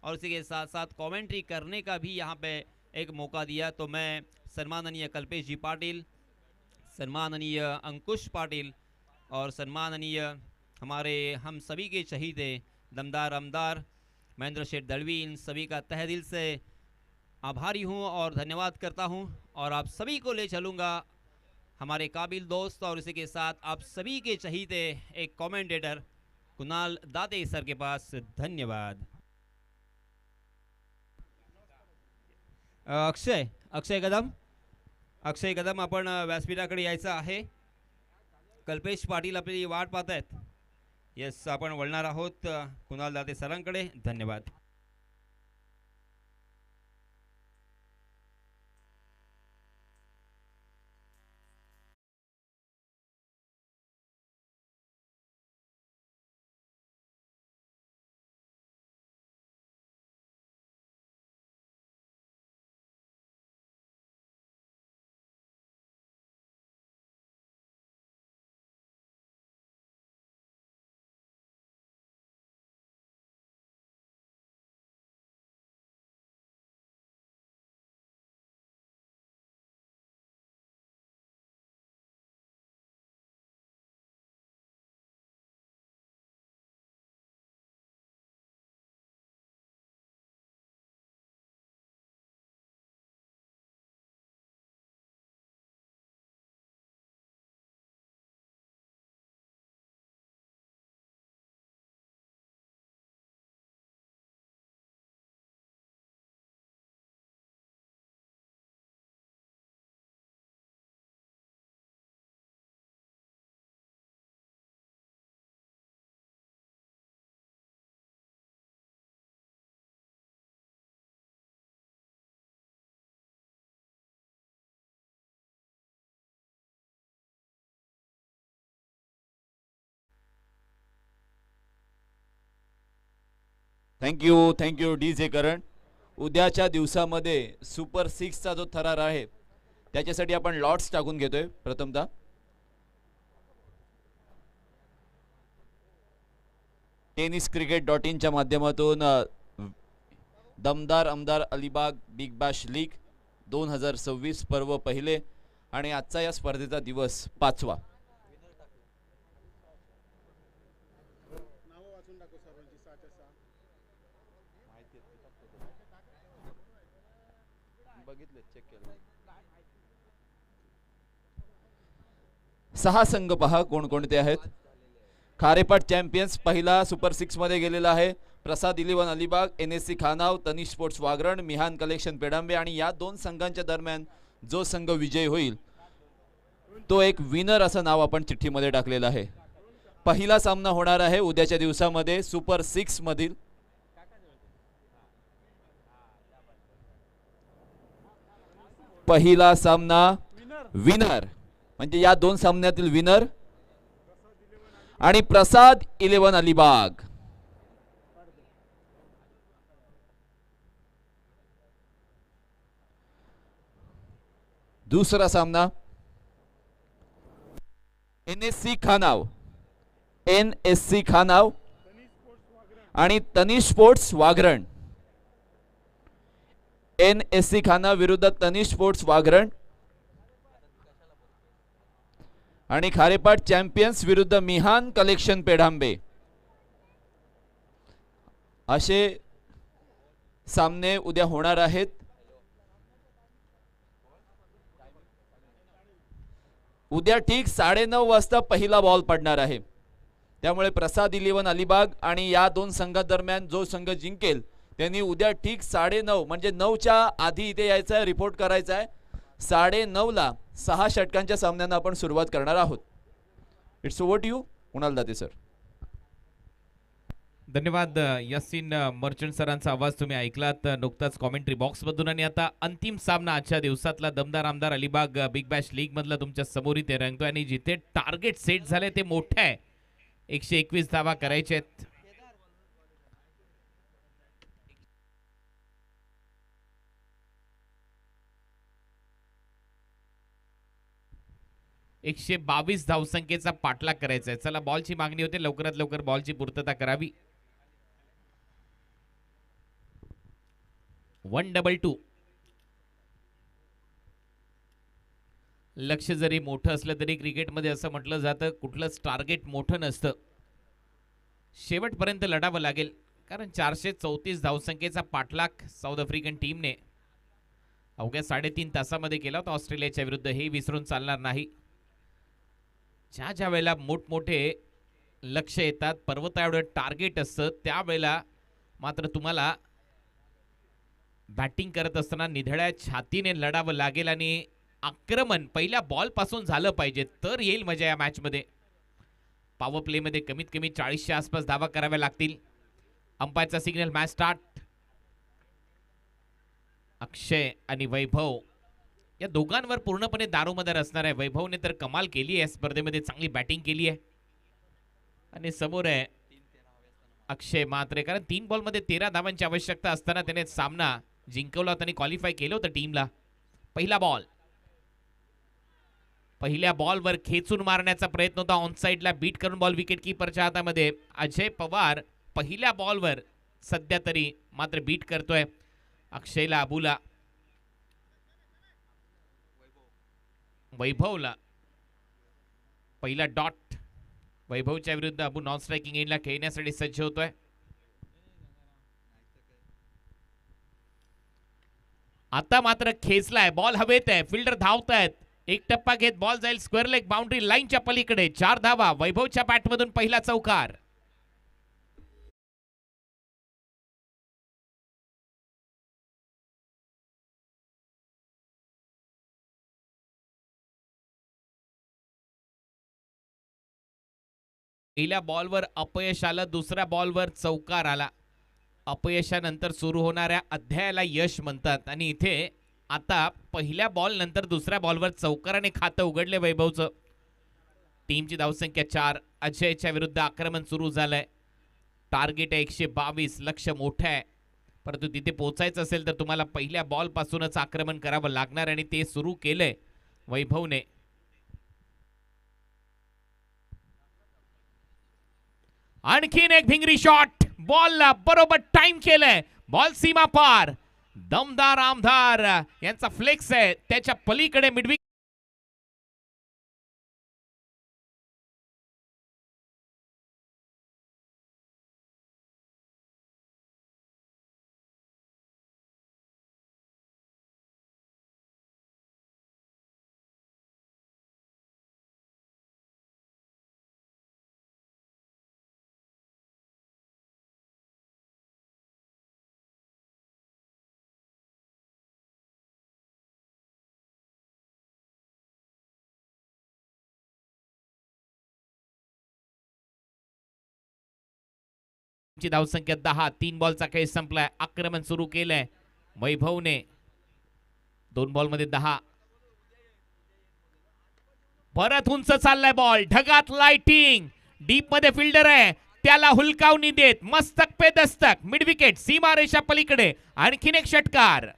और इसी के साथ साथ कमेंट्री करने का भी यहाँ पे एक मौका दिया। तो मैं सम्माननीय कल्पेश जी पाटिल, सम्माननीय अंकुश पाटिल और सम्माननीय हमारे हम सभी के चहीते दमदार आमदार महेंद्र शेठ दलवी, इन सभी का तहे दिल से आभारी हूँ और धन्यवाद करता हूँ। और आप सभी को ले चलूँगा हमारे काबिल दोस्त और इसी के साथ आप सभी के चहीते एक कमेंटेटर कुणाल दाते सर के पास। धन्यवाद। अक्षय कदम आपण व्यासपीठाकडे यायचं आहे। कल्पेश पाटील आपली वाट पाहत आहेत। येस, आपण वळणार आहोत कुणाल दाते सरांकडे। धन्यवाद। थँक्यू डीजे करण. उद्याच्या दिवसामध्ये सुपर 6चा जो थरार आहे त्याच्यासाठी आपण लॉट्स टाकून घेतोय. प्रथमतः tenniscricket.in च्या माध्यमातून दमदार आमदार अलिबाग बिग बॅश लीग 2026 पर्व पहिले आणि आजचा या स्पर्धेचा दिवस 5वा. सहा संघ पहा कोणकोणते आहेत. खारेपाट चॅम्पियन्स पहिला सुपर 6 मध्ये गेलेला आहे. प्रसाद 11 अलिबाग, NSC खानाव, तनिष स्पोर्ट्स वागरण, मिहान कलेक्शन पेडांबे आणि या दोन संघांच्या दरम्यान जो संघ विजयी होईल तो एक विनर असं नाव आपण चिठ्ठीमध्ये टाकलेलं आहे. पहिला सामना होणार आहे उद्याच्या दिवसामध्ये सुपर 6 मधील. पहिला सामना विनर म्हणजे या दोन सामन्यातील विनर आणि प्रसाद 11 अलिबाग. दुसरा सामना NSC खानाव आणि तनिष स्पोर्ट्स वागरण. NSC खानाव विरुद्ध तनिष स्पोर्ट्स वागरण आणि खारेपाट चॅम्पियन्स विरुद्ध मिहान कलेक्शन पेढांबे. असे सामने उद्या होणार आहेत. उद्या ठीक 9:30 वाजता पहिला बॉल पडणार आहे. त्यामुळे प्रसाद 11 अलिबाग आणि या दोन संघादरम्यान जो संघ जिंकेल त्यांनी उद्या ठीक 9:30 म्हणजे 9च्या आधी इथे यायचं आहे, रिपोर्ट करायचा आहे. 9:30ला 6 षटकांच्या सामन्यांना आपण सुरुवात करणार आहोत. It's over to you Kunal Date sir. धन्यवाद यासीन मर्चंट सरांचा आवाज तुम्ही ऐकलात नुकताच कॉमेंट्री बॉक्स मधून. आणि आता अंतिम सामना आजच्या दिवसातला दमदार आमदार अलिबाग बिग बॅश लीग मधला तुमच्या समोर इथे रंगतोय आणि जिथे टार्गेट सेट झाले ते मोठे आहे. 121 धावा करायचे आहेत. एकशे 22 धावसंख्येचा पाठलाग करायचा आहे. चला बॉलची मागणी होते, लवकरात लवकर बॉलची पूर्तता करावी. 1-2. लक्ष जरी मोठं असलं तरी क्रिकेटमध्ये असं म्हटलं जातं कुठलंच टार्गेट मोठं नसतं, शेवटपर्यंत लढावं लागेल. कारण 434 धावसंख्येचा पाठलाग साऊथ आफ्रिकन टीमने अवघ्या 3.5 तासामध्ये केला होता ऑस्ट्रेलियाच्या विरुद्ध. हे विसरून चालणार नाही. ज्या वेळेला मोठमोठे लक्ष येतात, पर्वताएवढं टार्गेट असतं, त्यावेळेला मात्र तुम्हाला बॅटिंग करत असताना निधड्या छातीने लढावं लागेल आणि आक्रमण पहिल्या बॉल पासून झालं पाहिजे, तर येईल मजा या मॅच मध्ये. पॉवर प्ले मध्ये कमीत कमी 40च्या आसपास धावा कराव्या लागतील. अंपायरचा सिग्नल, मॅच स्टार्ट. अक्षय आणि वैभव या दोघांवर पूर्णपणे दारोमदार असणार आहे. वैभवने तर कमाल केली आहे स्पर्धेमध्ये, चांगली बॅटिंग केली आहे. आणि समोर आहे अक्षय मात्रे, कारण 3 बॉलमध्ये 13 धावांची आवश्यकता असताना त्याने सामना जिंकवला होता आणि क्वालिफाय केलं होतं टीमला. पहिला बॉल, पहिल्या बॉलवर खेचून मारण्याचा प्रयत्न होता, ऑन साइडला बीट करून बॉल विकेट कीपरच्या हातामध्ये. अजय पवार पहिल्या बॉलवर सध्या तरी मात्र बीट करतोय अक्षयला, अबूला. वैभवला पहिला डॉट. वैभवच्या विरुद्ध अबू नॉन स्ट्रायकिंग एंडला खेळण्यासाठी सज्ज होतोय. आता मात्र खेचलाय, बॉल हवेत आहे, फिल्डर धावतायत. एक टप्पा घेत बॉल जाईल स्क्वेअर लेग बाउंड्री लाईनच्या पलीकडे. 4 धावा वैभवच्या बॅटमधून पहिला चौकार. पहिल्या बॉलवर अपयश आलं, दुसऱ्या बॉलवर चौकार आला. अपयशानंतर सुरू होणाऱ्या अध्यायाला यश म्हणतात आणि इथे आता पहिल्या बॉल नंतर दुसऱ्या बॉलवर चौकाराने खातं उघडले वैभवचं. टीमची धावसंख्या 4. अजयच्या विरुद्ध आक्रमण सुरू झालंय. टार्गेट आहे 122. लक्ष मोठं आहे. परंतु तिथे पोहोचायचं असेल तर तुम्हाला पहिल्या बॉल पासूनच आक्रमण करावं लागणार आणि ते सुरू केलंय वैभवने. आणखीन एक भिंगरी शॉट, बॉलला बरोबर टाइम केलंय, बॉल सीमा पार. दमदार आमदार यांचा फ्लेक्स आहे, त्याच्या पलीकडे मिडविक ची धावसंख्या 10. 3 बॉलचा खेळ संपलाय, आक्रमण सुरू केलंय वैभवने. 2 बॉल मध्ये 10. परत उंच चाललाय बॉल, ढगात लाइटिंग, डीप मध्ये फिल्डर आहे, त्याला हुलकावणी देत मस्तक पे दस्तक, मिड विकेट सीमारेषा पलीकडे. आणखीन एक षटकार.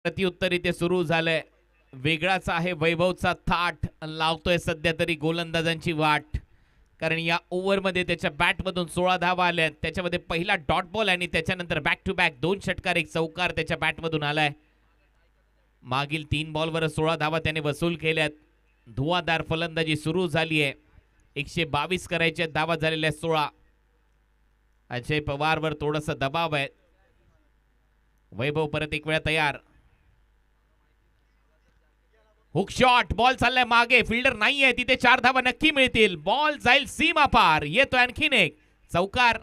प्रत्युत्तर इथे सुरू झालंय. वेगळाच आहे वैभवचा थाट, लावतोय सध्या तरी गोलंदाजांची वाट. कारण या ओव्हरमध्ये त्याच्या बॅटमधून 16 धावा आल्या, त्याच्यामध्ये पहिला डॉट बॉल आणि त्याच्यानंतर बॅक टू बॅक 2 षटकार 1 चौकार त्याच्या बॅटमधून आलाय. मागील 3 बॉलवर 16 धावा त्याने वसूल केल्यात. धुवाधार फलंदाजी सुरू झाली आहे. 122 करायच्या धावा झालेल्या 16. अजय पवारवर थोडासा दबाव आहे. वैभव परत एक वेळा तयार. हुक शॉट, बॉल चाललाय मागे, फिल्डर नाहीये तिथे, 4 धावा नक्की मिळतील. बॉल जाईल सीमा पार, येतोय आणखीन एक चौकार.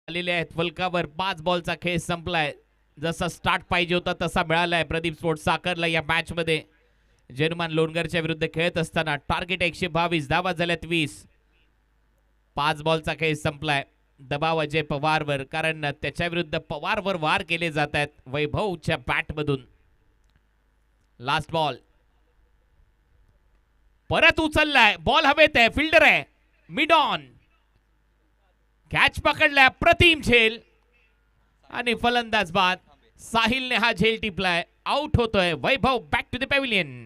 आलेले आहेत फलकावर. 5 बॉलचा खेळ संपलाय. जसा स्टार्ट पाहिजे होता तसा मिळालाय प्रदीप स्पोर्ट्स साखरला या मॅच मध्ये. जर्मन लोणगरच्या विरुद्ध खेळत असताना टार्गेट 122, धावा झाल्यात 20. 5 बॉलचा खेळ संपलाय. दबाव अजय पवारवर, कारण त्याच्या विरुद्ध पवारवर वार केले जात आहेत वैभवच्या बॅट मधून. लास्ट बॉल, परत उचललाय बॉल, हवेत आहे, फिल्डर आहे, मिड ऑन, कॅच पकडलाय, प्रतिम झेल आणि फलंदाज बाद. साहिलने हा झेल टिपलाय, आउट होतोय Vaibhav. Back to the pavilion.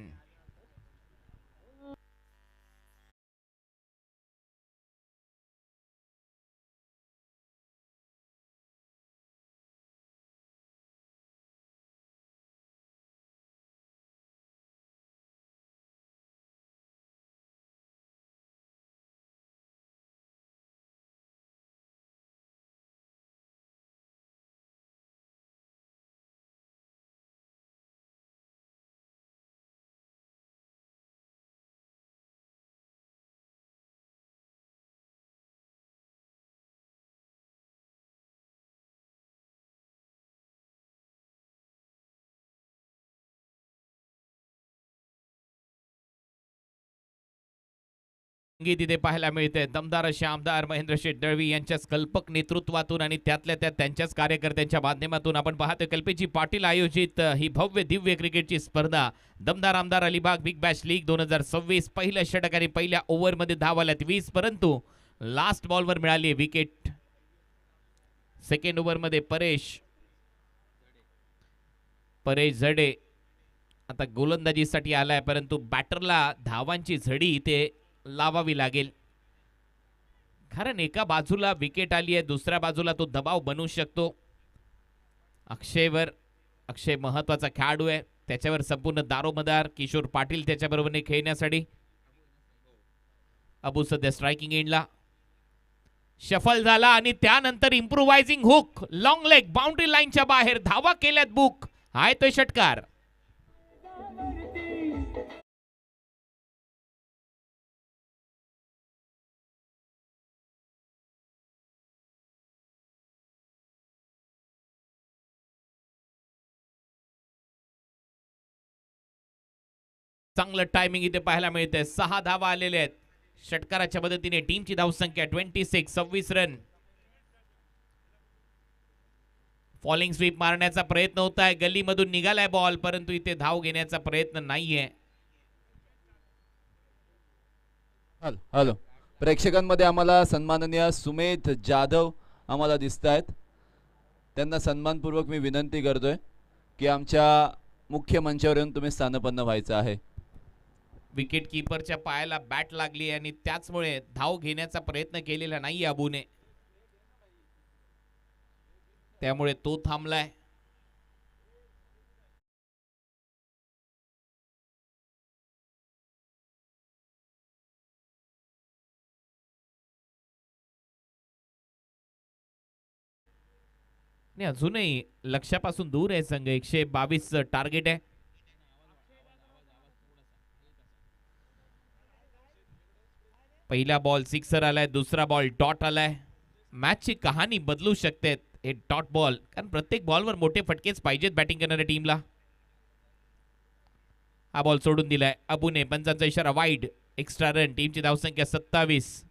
तिथे पाहायला मिळते दमदार असे आमदार महेंद्र शेठ दळवी यांच्याच कल्पक नेतृत्वातून आणि त्यातल्या त्यात त्यांच्याच कार्यकर्त्यांच्या माध्यमातून आपण पाहतोय कल्पेजी पाटील आयोजित ही भव्य दिव्य क्रिकेटची स्पर्धा. दमदार आमदार अलिबाग बिग बॅश लीग 2026. पहिल्या षटक आणि पहिल्या ओव्हरमध्ये धावा आल्यात 20, परंतु लास्ट बॉलवर मिळाली विकेट. सेकंड ओव्हरमध्ये परेश झडे आता गोलंदाजीसाठी आलाय, परंतु बॅटरला धावांची झडी इथे लावावी लागेल. कारण एका बाजूला विकेट आली आहे, दुसऱ्या बाजूला तो दबाव बनवू शकतो. अक्षय महत्वाचा खेळाडू आहे. त्याच्यावर संपूर्ण दारोमदार. किशोर पाटील त्याच्याबरोबर खेळण्यासाठी. अबू सध्या स्ट्रायकिंग एंडला. शफल झाला आणि त्यानंतर इम्प्रोवायझिंग हुक लॉंग लेग बाउंड्री लाईनच्या बाहेर धावा केल्यात बुक. हाय तो षटकार. चांगलं टायमिंग इथे पाहायला मिळतंय. 6 धावा आलेल्या आहेत षटकाराच्या मदतीने. टीमची धावसंख्या 26 रन. फॉलिंग स्वीप मारण्याचा प्रयत्न होत आहे. गल्लीमधून निघालाय बॉल, परंतु इथे धाव घेण्याचा प्रयत्न नाहीये. हॅलो, प्रेक्षकांमध्ये आम्हाला सन्माननीय सुमेध जाधव आम्हाला दिसत आहेत. त्यांना सन्मानपूर्वक मी विनंती करतोय की आमच्या मुख्य मंचावर येऊन तुम्ही स्थानपन्न व्हायचं आहे. विकेट कीपरच्या पायाला बॅट लागली आणि त्याचमुळे धाव घेण्याचा प्रयत्न केलेला नाही अबूने, त्यामुळे तो थांबलाय. आणि अजूनही लक्ष्यापासून दूर आहे संघ. 122 टार्गेट आहे. पहिला बॉल सिक्सर आलाय, दुसरा बॉल डॉट आलाय. मॅचची कहाणी बदलू शकते हे डॉट बॉल, कारण प्रत्येक बॉलवर मोठे फटकेच पाहिजेत बॅटिंग करणाऱ्या टीमला. हा बॉल सोडून दिलाय अबूने. पंचांचा इशारा वाईड. Extra run. टीमची धावसंख्या 27.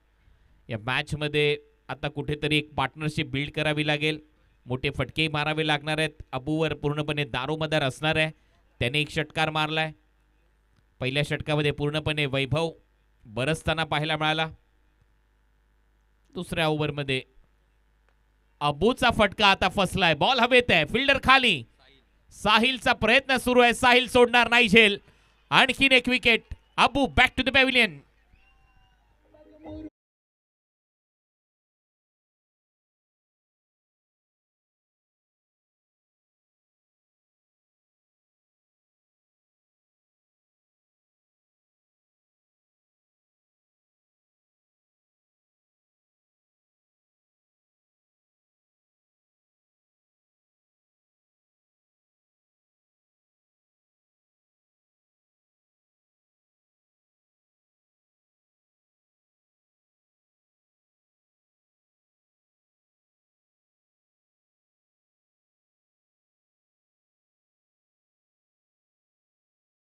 या मॅच मध्ये आता कुठेतरी एक पार्टनरशिप बिल्ड करावी लागेल. मोठे फटके मारावे लागणार आहेत. अबूवर पूर्णपणे दारोमदार असणार आहे. त्याने एक षटकार मारलाय. पहिल्या षटकामध्ये पूर्णपणे वैभव बरसताना पाहायला मिळाला. दुसऱ्या ओव्हरमध्ये अबूचा फटका आता फसलाय. बॉल हवेत आहे. फिल्डर खाली. साहिलचा प्रयत्न सुरू आहे. साहिल सोडणार नाही झेल. आणखीन एक wicket. Abu back to the pavilion.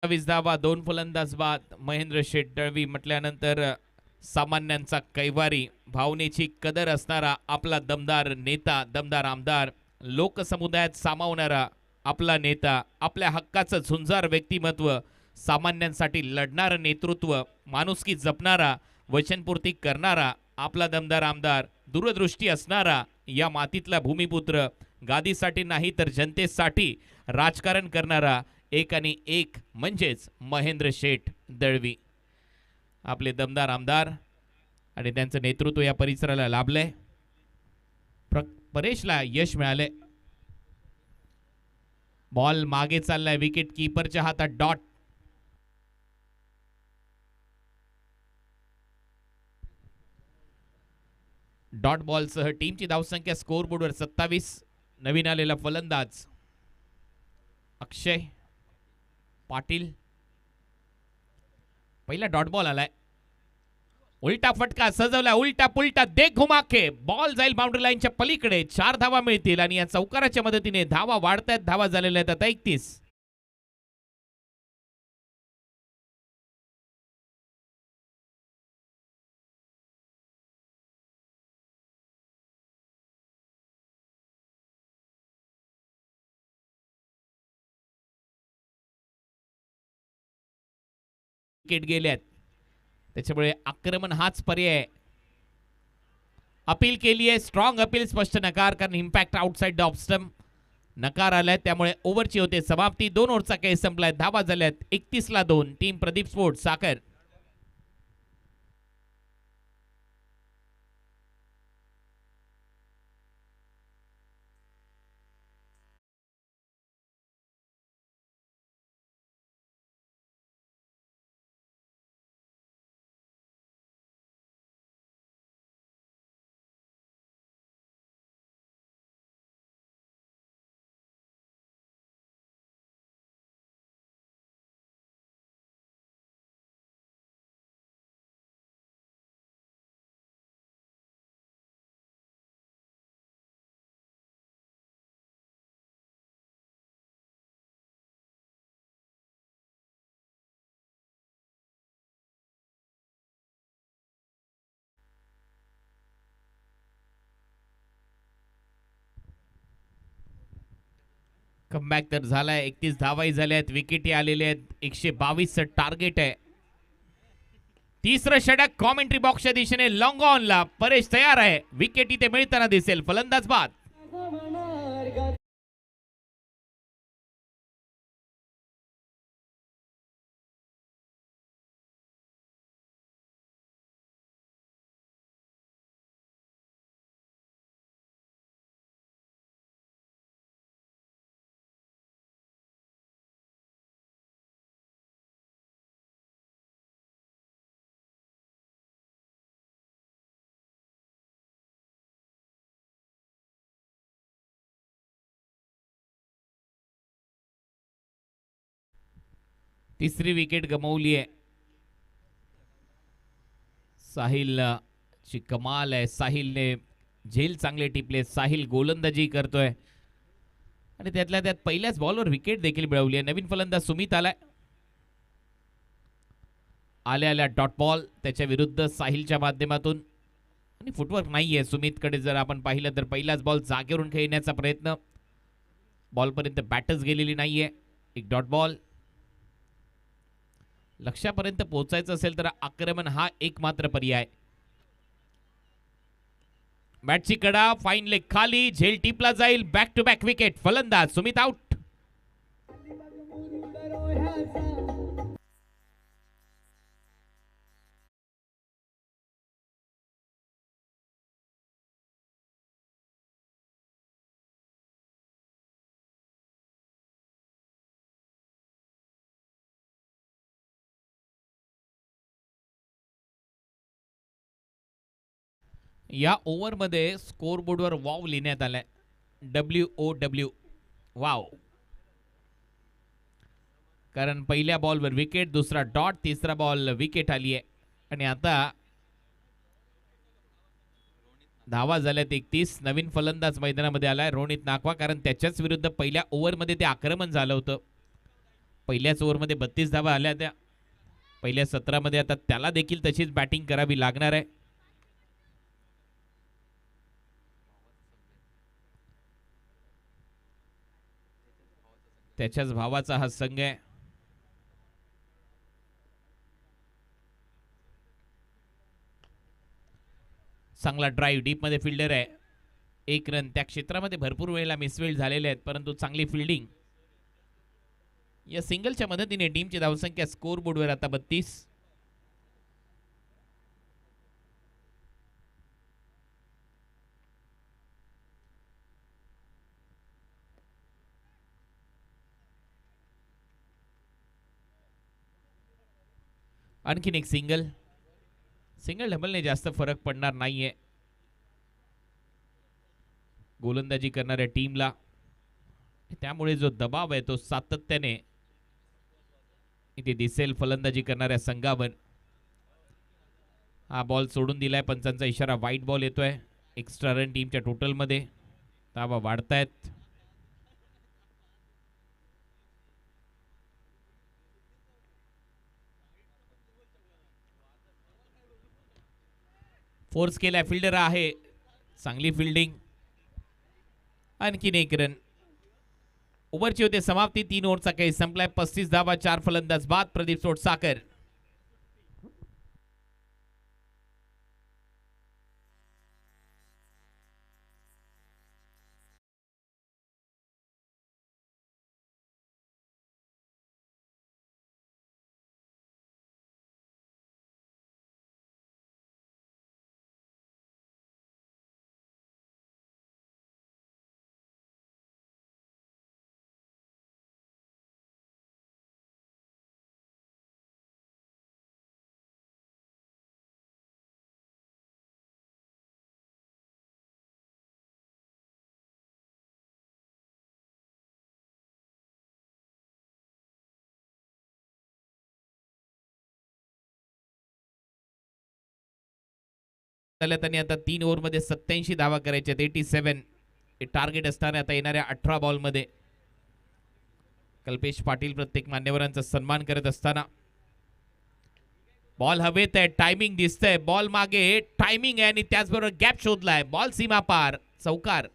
धावा 2 फलंदाज बाद. महेंद्र शेठ दळवी म्हटल्यानंतर सामान्यांचा कैवारी, भावनेची कदर असणारा आपला दमदार नेता, दमदार आमदार, लोकसमुदायात सामावणारा आपला नेता, आपल्या हक्काचं झुंजार व्यक्तिमत्व, सामान्यांसाठी लढणारं नेतृत्व, माणुसकी जपणारा, वचनपूर्ती करणारा आपला दमदार आमदार, दूरदृष्टी असणारा या मातीतला भूमिपुत्र, गादीसाठी नाही तर जनतेसाठी राजकारण करणारा एक आणि एक म्हणजेच महेंद्र शेठ दळवी, आपले दमदार आमदार. आणि त्यांचं नेतृत्व या परिसराला लाभलंय. परेशला यश मिळाले. बॉल मागे चाललाय. विकेट कीपरच्या हातात डॉट. डॉट बॉलसह टीमची धावसंख्या स्कोअरबोर्डवर 27. नवीन आलेला फलंदाज अक्षय पाटील. पहिला डॉट बॉल आलाय. उलटा फटका सजवला. उलटा पुलटा देख घुमा के बॉल जाईल बाउंड्री लाईनच्या पलीकडे. 4 धावा मिळतील आणि या चौकाराच्या मदतीने धावा वाढतायत. धावा झालेल्या आहेत आता 31. विकेट गेल्यात, त्याच्यामुळे आक्रमण हाच पर्याय. अपील केली आहे. Strong appeal. स्पष्ट नकार, कारण impact outside the off stump. नकार आलाय, त्यामुळे ओव्हरची होते समाप्ती. 2 ओव्हरचा खेळ संपलाय. धावा झाल्यात 31-2. टीम प्रदीप स्पोर्ट्स साखर. कमबॅक तर झालाय. 31 धावाही झाल्या आहेत, विकेटी आलेले आहेत. 122 टार्गेट आहे. तिसरं षटक कॉमेंट्री बॉक्सच्या दिशेने लॉंग ऑनला. परेश तयार आहे. विकेट इथे मिळताना दिसेल. फलंदाज बाद. तिसरी विकेट गमावली आहे. साहिल ची कमाल आहे. साहिलने झेल चांगले टिपले. साहिल गोलंदाजी करतोय आणि त्यातल्या त्यात पहिल्याच बॉलवर विकेट देखील मिळवली आहे. नवीन फलंदाज सुमित आलाय. आल्या डॉट बॉल त्याच्या विरुद्ध साहिलच्या माध्यमातून. आणि फुटवर्क नाहीये सुमितकडे. जर आपण पाहिलं तर पहिलाच बॉल जागेवरून खेळण्याचा प्रयत्न. बॉलपर्यंत बॅटच गेलेली नाहीये. एक डॉट बॉल. लक्ष्यापर्यंत पोहोचायचं असेल तर आक्रमण हा एकमात्र पर्याय. बॅटची कडा. फाईन लेग खाली. झेल टिपला जाईल. Back to back wicket. फलंदाज सुमित आउट. या ओव्हरमध्ये स्कोर बोर्डवर वाव लिहिण्यात आलाय. WOW वाव. कारण पहिल्या बॉलवर विकेट, दुसरा डॉट, तिसरा बॉल विकेट आली आहे. आणि आता धावा झाल्यात 31. नवीन फलंदाज मैदानामध्ये आलाय रोहित नागवा. कारण त्याच्याच विरुद्ध पहिल्या ओव्हरमध्ये ते आक्रमण झालं होतं. पहिल्याच ओव्हरमध्ये 32 धावा आल्या त्या. पहिल्या 17 आता त्याला देखील तशीच बॅटिंग करावी लागणार आहे. त्याच्याच भावाचा हा संघ आहे. चांगला ड्राईव्ह. डीप मध्ये फिल्डर आहे. 1 रन. त्या क्षेत्रामध्ये भरपूर वेळेला मिसफील्ड झालेले आहेत, परंतु चांगली फिल्डिंग. या सिंगलच्या मदतीने टीमची धावसंख्या स्कोर बोर्डवर आता 32. आणखीन एक सिंगल. सिंगल डबलने जास्त फरक पडणार नाहीये गोलंदाजी करणाऱ्या टीमला. त्यामुळे जो दबाव आहे तो सातत्याने इथे दिसेल फलंदाजी करणाऱ्या संघावर. हा बॉल सोडून दिलाय. पंचांचा इशारा. वाईट बॉल येतोय. एक्स्ट्रा रन टीमच्या टोटलमध्ये. धावा वाढतायत. फोर्स केलाय. फिल्डर आहे. चांगली फिल्डिंग. आणखीन 1 रन. ओव्हरची होते समाप्ती. 3 ओव्हरचा काही संपलाय. 35 धावा, 4 फलंदाज बाद. प्रदीप सोटसाकर. त्यांनी आता 3 ओव्हरमध्ये 87 धावा करायच्या. 87 हे टार्गेट असताना आता येणाऱ्या 18 बॉलमध्ये. कल्पेश पाटील प्रत्येक मान्यवरांचा सन्मान करत असताना. बॉल हवेत आहे. टायमिंग दिसतंय. बॉल मागे टायमिंग आहे आणि त्याचबरोबर गॅप शोधलाय. बॉल सीमा पार. चौकार.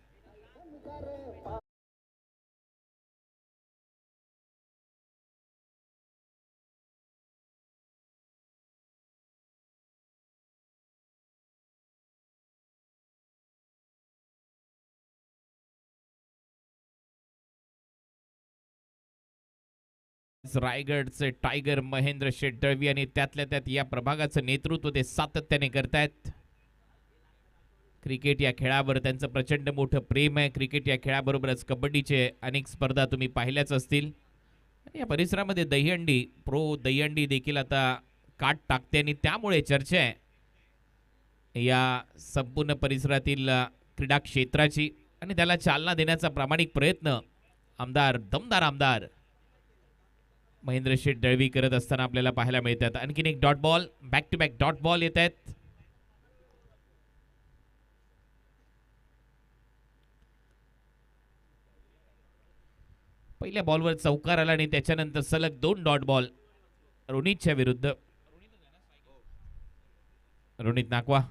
रायगडचे टायगर महेंद्र शेठ दळवी आणि त्यातल्या त्यात या प्रभागाचं नेतृत्व ते सातत्याने करतायत. क्रिकेट या खेळावर त्यांचं प्रचंड मोठं प्रेम आहे. क्रिकेट या खेळाबरोबरच कबड्डीचे अनेक स्पर्धा तुम्ही पाहिल्याच असतील. आणि या परिसरामध्ये दहीहंडी प्रो दहीहंडी देखील आता काट टाकते आणि त्यामुळे चर्चा आहे या संपूर्ण परिसरातील क्रीडा क्षेत्राची आणि त्याला चालना देण्याचा प्रामाणिक प्रयत्न दमदार आमदार महेंद्र शेठ दळवी करत असताना आपल्याला पाहायला मिळतात. आणखीन एक dot ball, back to back dot ball येत आहेत. पहिल्या बॉलवर चौकार आला आणि त्याच्यानंतर सलग 2 डॉट बॉल रोनितच्या विरुद्ध. रोनित नाकवा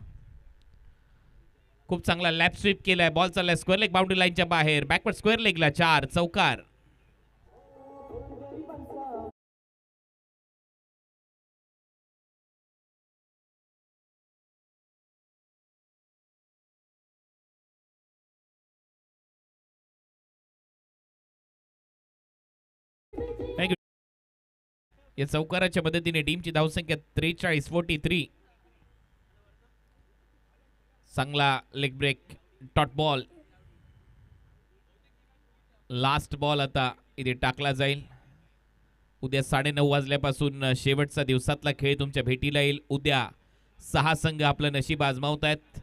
खूप चांगला लॅप स्वीप केलाय. बॉल चाललाय स्क्वेअर लेग बाउंड्री लाईनच्या बाहेर. बॅकवर्ड स्क्वेअर लेगला 4 चौकार. या चौकाराच्या मदतीने टीमची धावसंख्या 43-43. चांगला leg break dot ball. Last ball आता इथे टाकला जाईल. उद्या 9:30 वाजल्यापासून शेवटचा दिवसातला खेळ तुमच्या भेटीला येईल. उद्या 6 संघ आपलं नशीब आजमावत आहेत.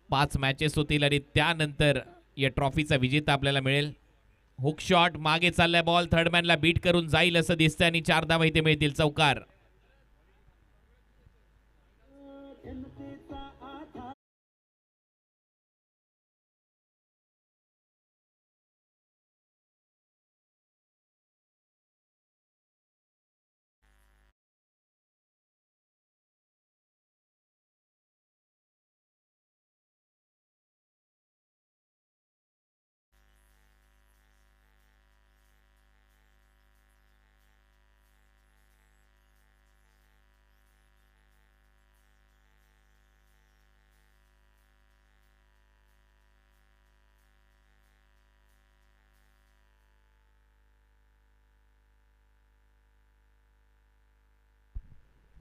5 मॅचेस होतील आणि त्यानंतर या ट्रॉफीचा विजेता आपल्याला मिळेल. हुक शॉट मागे चाललाय बॉल. थर्डमॅनला बीट करून जाईल असं दिसतंय आणि 4 धावा इथे मिळतील. चौकार.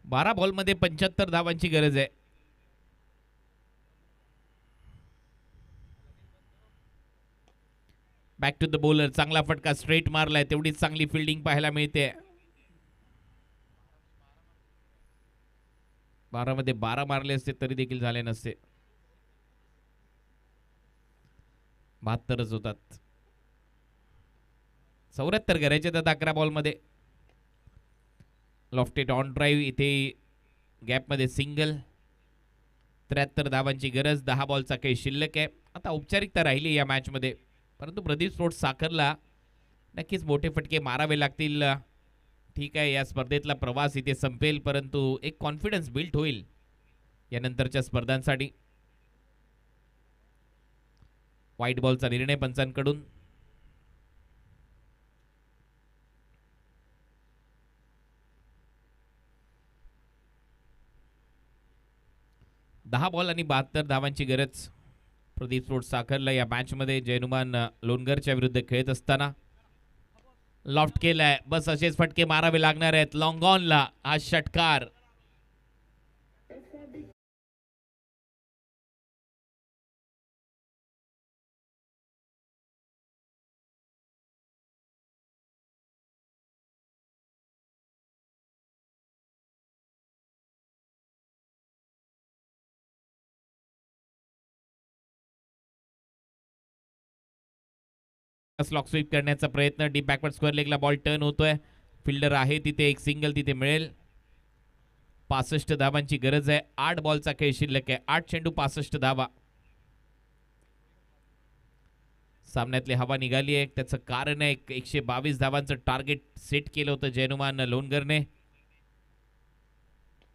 बारा बॉलमध्ये 75 धावांची गरज आहे. Back to the bowler. चांगला फटका स्ट्रेट मारलाय. तेवढीच चांगली फिल्डिंग पाहायला मिळते. 12 मध्ये 12 मारले असते तरी देखील झाले नसते. 72च होतात. 74 करायचे तर 11 बॉलमध्ये. लॉफ्टेड ऑन ड्राईव्ह इथे गॅपमध्ये सिंगल. 73 धावांची गरज. 10 बॉलचा काही शिल्लक आहे. आता औपचारिकता राहिली या मॅचमध्ये, परंतु प्रदीप स्पोर्ट्स साखरला नक्कीच मोठे फटके मारावे लागतील. ठीक आहे, या स्पर्धेतला प्रवास इथे संपेल, परंतु एक कॉन्फिडन्स बिल्ड होईल यानंतरच्या स्पर्धांसाठी. व्हाईट बॉलचा निर्णय पंचांकडून. दहा बॉल आणि 72 धावांची गरज प्रदीप स्पोर्ट्स साखरला या मॅचमध्ये. जयनुमान लोणगरच्या विरुद्ध खेळत असताना लॉफ्ट केलाय. बस असेच फटके मारावे लागणार आहेत. लॉंग ऑनला हा षटकार. स्लॉक स्वीप करण्याचा प्रयत्न. डीप बॅकवर्ड स्क्वेअर लेगला बॉल टर्न होतोय. फिल्डर आहे तिथे. एक सिंगल तिथे मिळेल. 65 धावांची गरज आहे. 8 बॉलचा खेळ शिल्लक आहे. 8 चेंडू 65 धावा. सामन्यातली हवा निघाली आहे. त्याचं कारण आहे 122 धावांचं टार्गेट सेट केलं होतं जयनुमान लोणगरने.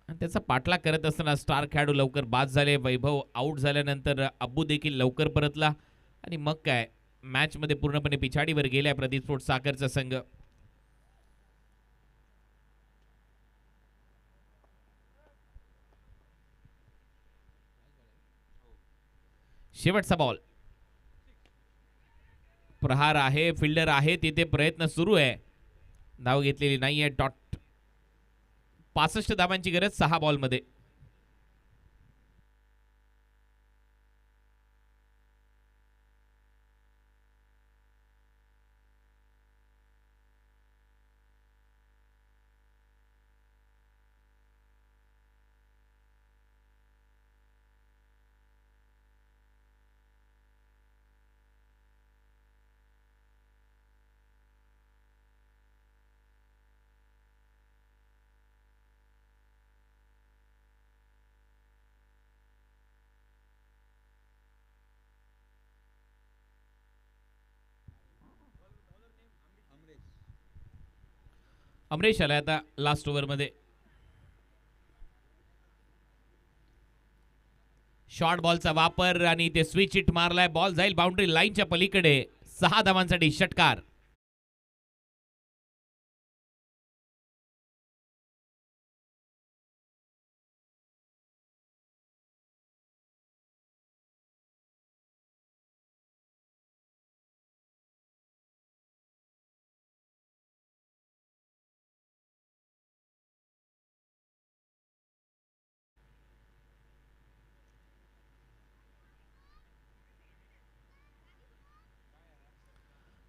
त्याचा पाठलाग करत असताना स्टार खेळाडू लवकर बाद झाले. वैभव आउट झाल्यानंतर अब्बू देखील लवकर परतला आणि मग काय मॅच मध्ये पूर्णपणे पिछाडीवर गेल्या प्रदीप स्पोर्ट्स साखरचा संघ. शेवटचा बॉल. प्रहार आहे, फिल्डर आहे, तिथे प्रयत्न सुरू आहे. धाव घेतलेली नाहीये. डॉट 65 धावांची गरज 6 बॉलमध्ये. अमरेश आलाय आता लास्ट ओव्हर मध्ये. शॉर्ट बॉलचा वापर आणि ते स्विच हिट मारलाय. बॉल जाईल बाउंड्री लाईनच्या पलीकडे. 6 धावांसाठी षटकार.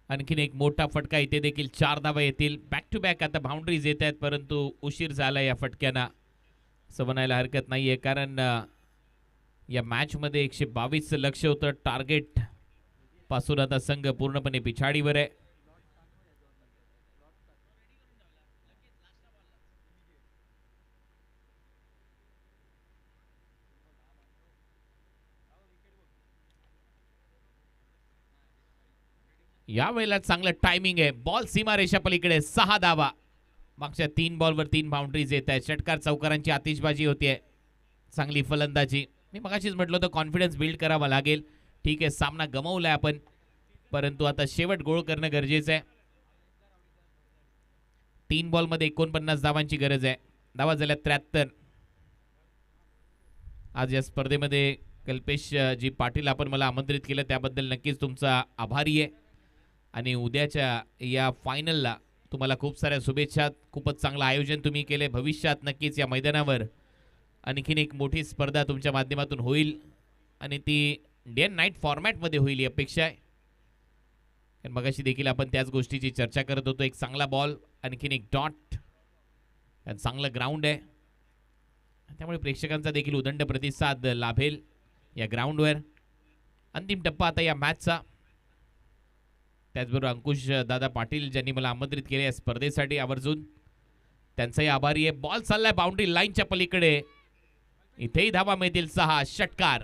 आणखीन एक मोठा फटका. इथे देखील 4 धावा येतील. बॅक टू बॅक आता बाउंड्रीज येत आहेत, परंतु उशीर झाला या फटक्यांना. असं म्हणायला हरकत नाहीये, कारण या मॅच मध्ये 122 लक्ष होतं टार्गेट पासून. आता संघ पूर्णपणे पिछाडीवर आहे. या वेळेला चांगलं टायमिंग आहे. बॉल सीमारेषा पलीकडे. 6 धावा. मागच्या 3 बॉलवर 3 बाउंड्रीज येत आहेत. षटकार चौकारांची आतिषबाजी होतीये. चांगली फलंदाजी. मी मगाशीच म्हटलं होतं कॉन्फिडन्स बिल्ड करावा लागेल. ठीक आहे, सामना गमावलाय आपण, परंतु आता शेवट गोळ करणं गरजेचं आहे. 3 बॉलमध्ये 49 धावांची गरज आहे. धावा झाल्या 73. आज या स्पर्धेमध्ये कल्पेश जी पाटील आपण मला आमंत्रित केलं त्याबद्दल नक्कीच तुमचा आभारी आहे. आणि उद्याच्या या फायनलला तुम्हाला खूप साऱ्या शुभेच्छा. खूपच चांगलं आयोजन तुम्ही केले. भविष्यात नक्कीच या मैदानावर आणखीन एक मोठी स्पर्धा तुमच्या माध्यमातून होईल आणि ती डे अँड नाईट फॉर्मॅटमध्ये होईल ही अपेक्षा आहे. कारण मगाशी देखील आपण त्याच गोष्टीची चर्चा करत होतो. एक चांगला बॉल, आणखीन एक डॉट, चांगलं ग्राउंड आहे, त्यामुळे प्रेक्षकांचा देखील उदंड प्रतिसाद लाभेल या ग्राउंडवर. अंतिम टप्पा आता या मॅचचा. त्याचबरोबर अंकुश दादा पाटील ज्यांनी मला आमंत्रित केले या स्पर्धेसाठी, आवर्जून त्यांचाही आभारी आहे. बॉल चाललाय बाउंड्री लाईनच्या पलीकडे. इथेही धावा मिळतील 6. षटकार.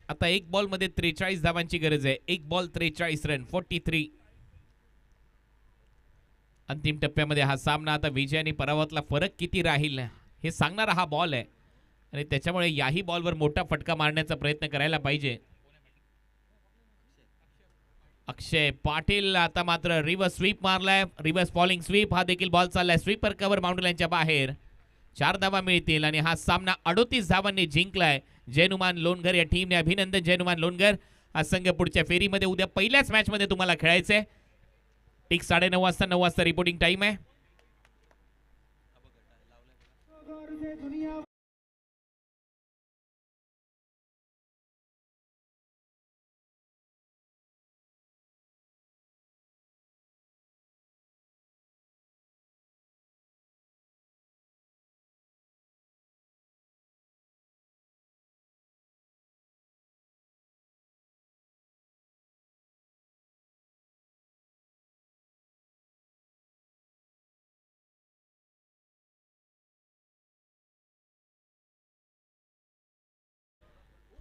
आता एक बॉल मध्ये 43 धावांची गरज आहे. एक बॉल 43 रन. 43. अंतिम टप्प्यामध्ये हा सामना. आता विजय आणि पराभवातला फरक किती राहील हे सांगणारा हा बॉल आहे आणि त्याच्यामुळे याही बॉलवर मोठा फटका मारण्याचा प्रयत्न करायला पाहिजे. अक्षय पाटील आता मात्र रिव्हर्स स्वीप मारलाय. Reverse falling sweep. हा देखील बॉल चाललाय स्वीपर कव्हर बाउंड्री लाईनच्या बाहेर. 4 धावा मिळतील आणि हा सामना 38 धावांनी जिंकलाय जैनुमान लोणगर या टीमने. अभिनंदन जैनुमान लोणगर. हा संघ पुढच्या फेरीमध्ये उद्या पहिल्याच मॅच मध्ये तुम्हाला खेळायचंय. ठीक 9:30 वाजता 9 वाजता रिपोर्टिंग टाइम आहे.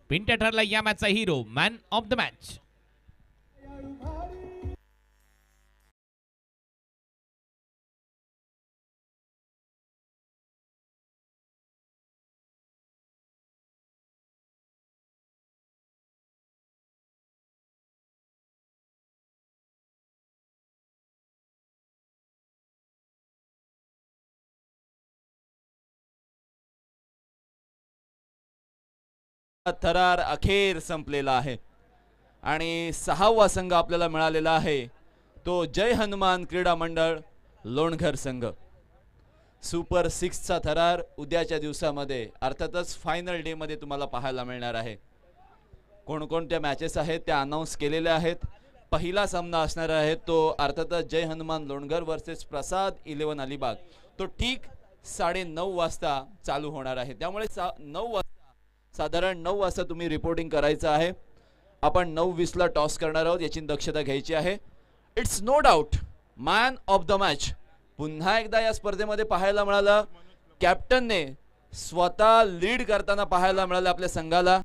पिंट्या ठरला या मॅचचा हिरो, मॅन ऑफ द मॅच. थरार अखेर संपलेला आहे आणि 6वा संघ आपल्याला मिळालेला आहे तो जय हनुमान क्रीडा मंडळ लोणघर संघ. सुपर 6चा थरार उद्याच्या दिवसामध्ये अर्थातच फायनल डे मध्ये तुम्हाला पाहायला मिळणार आहे. कोणकोणत्या मॅचेस आहेत त्या अनाऊन्स केलेल्या आहेत. पहिला सामना असणार आहे तो अर्थातच जय हनुमान लोणघर वर्सेस प्रसाद 11 अलिबाग. तो ठीक 9:30 वाजता चालू होणार आहे. त्यामुळे 9 वाजता साधारण 9 वाजता तुम्ही रिपोर्टिंग करायचं आहे. आपण 9:20 ला टॉस करणार आहोत याची दक्षता घ्यायची आहे. It's no doubt man of the match पुन्हा एकदा या स्पर्धेमध्ये पाहायला मिळालं. कॅप्टनने स्वतः लीड करताना पाहायला मिळालं आपल्या संघाला.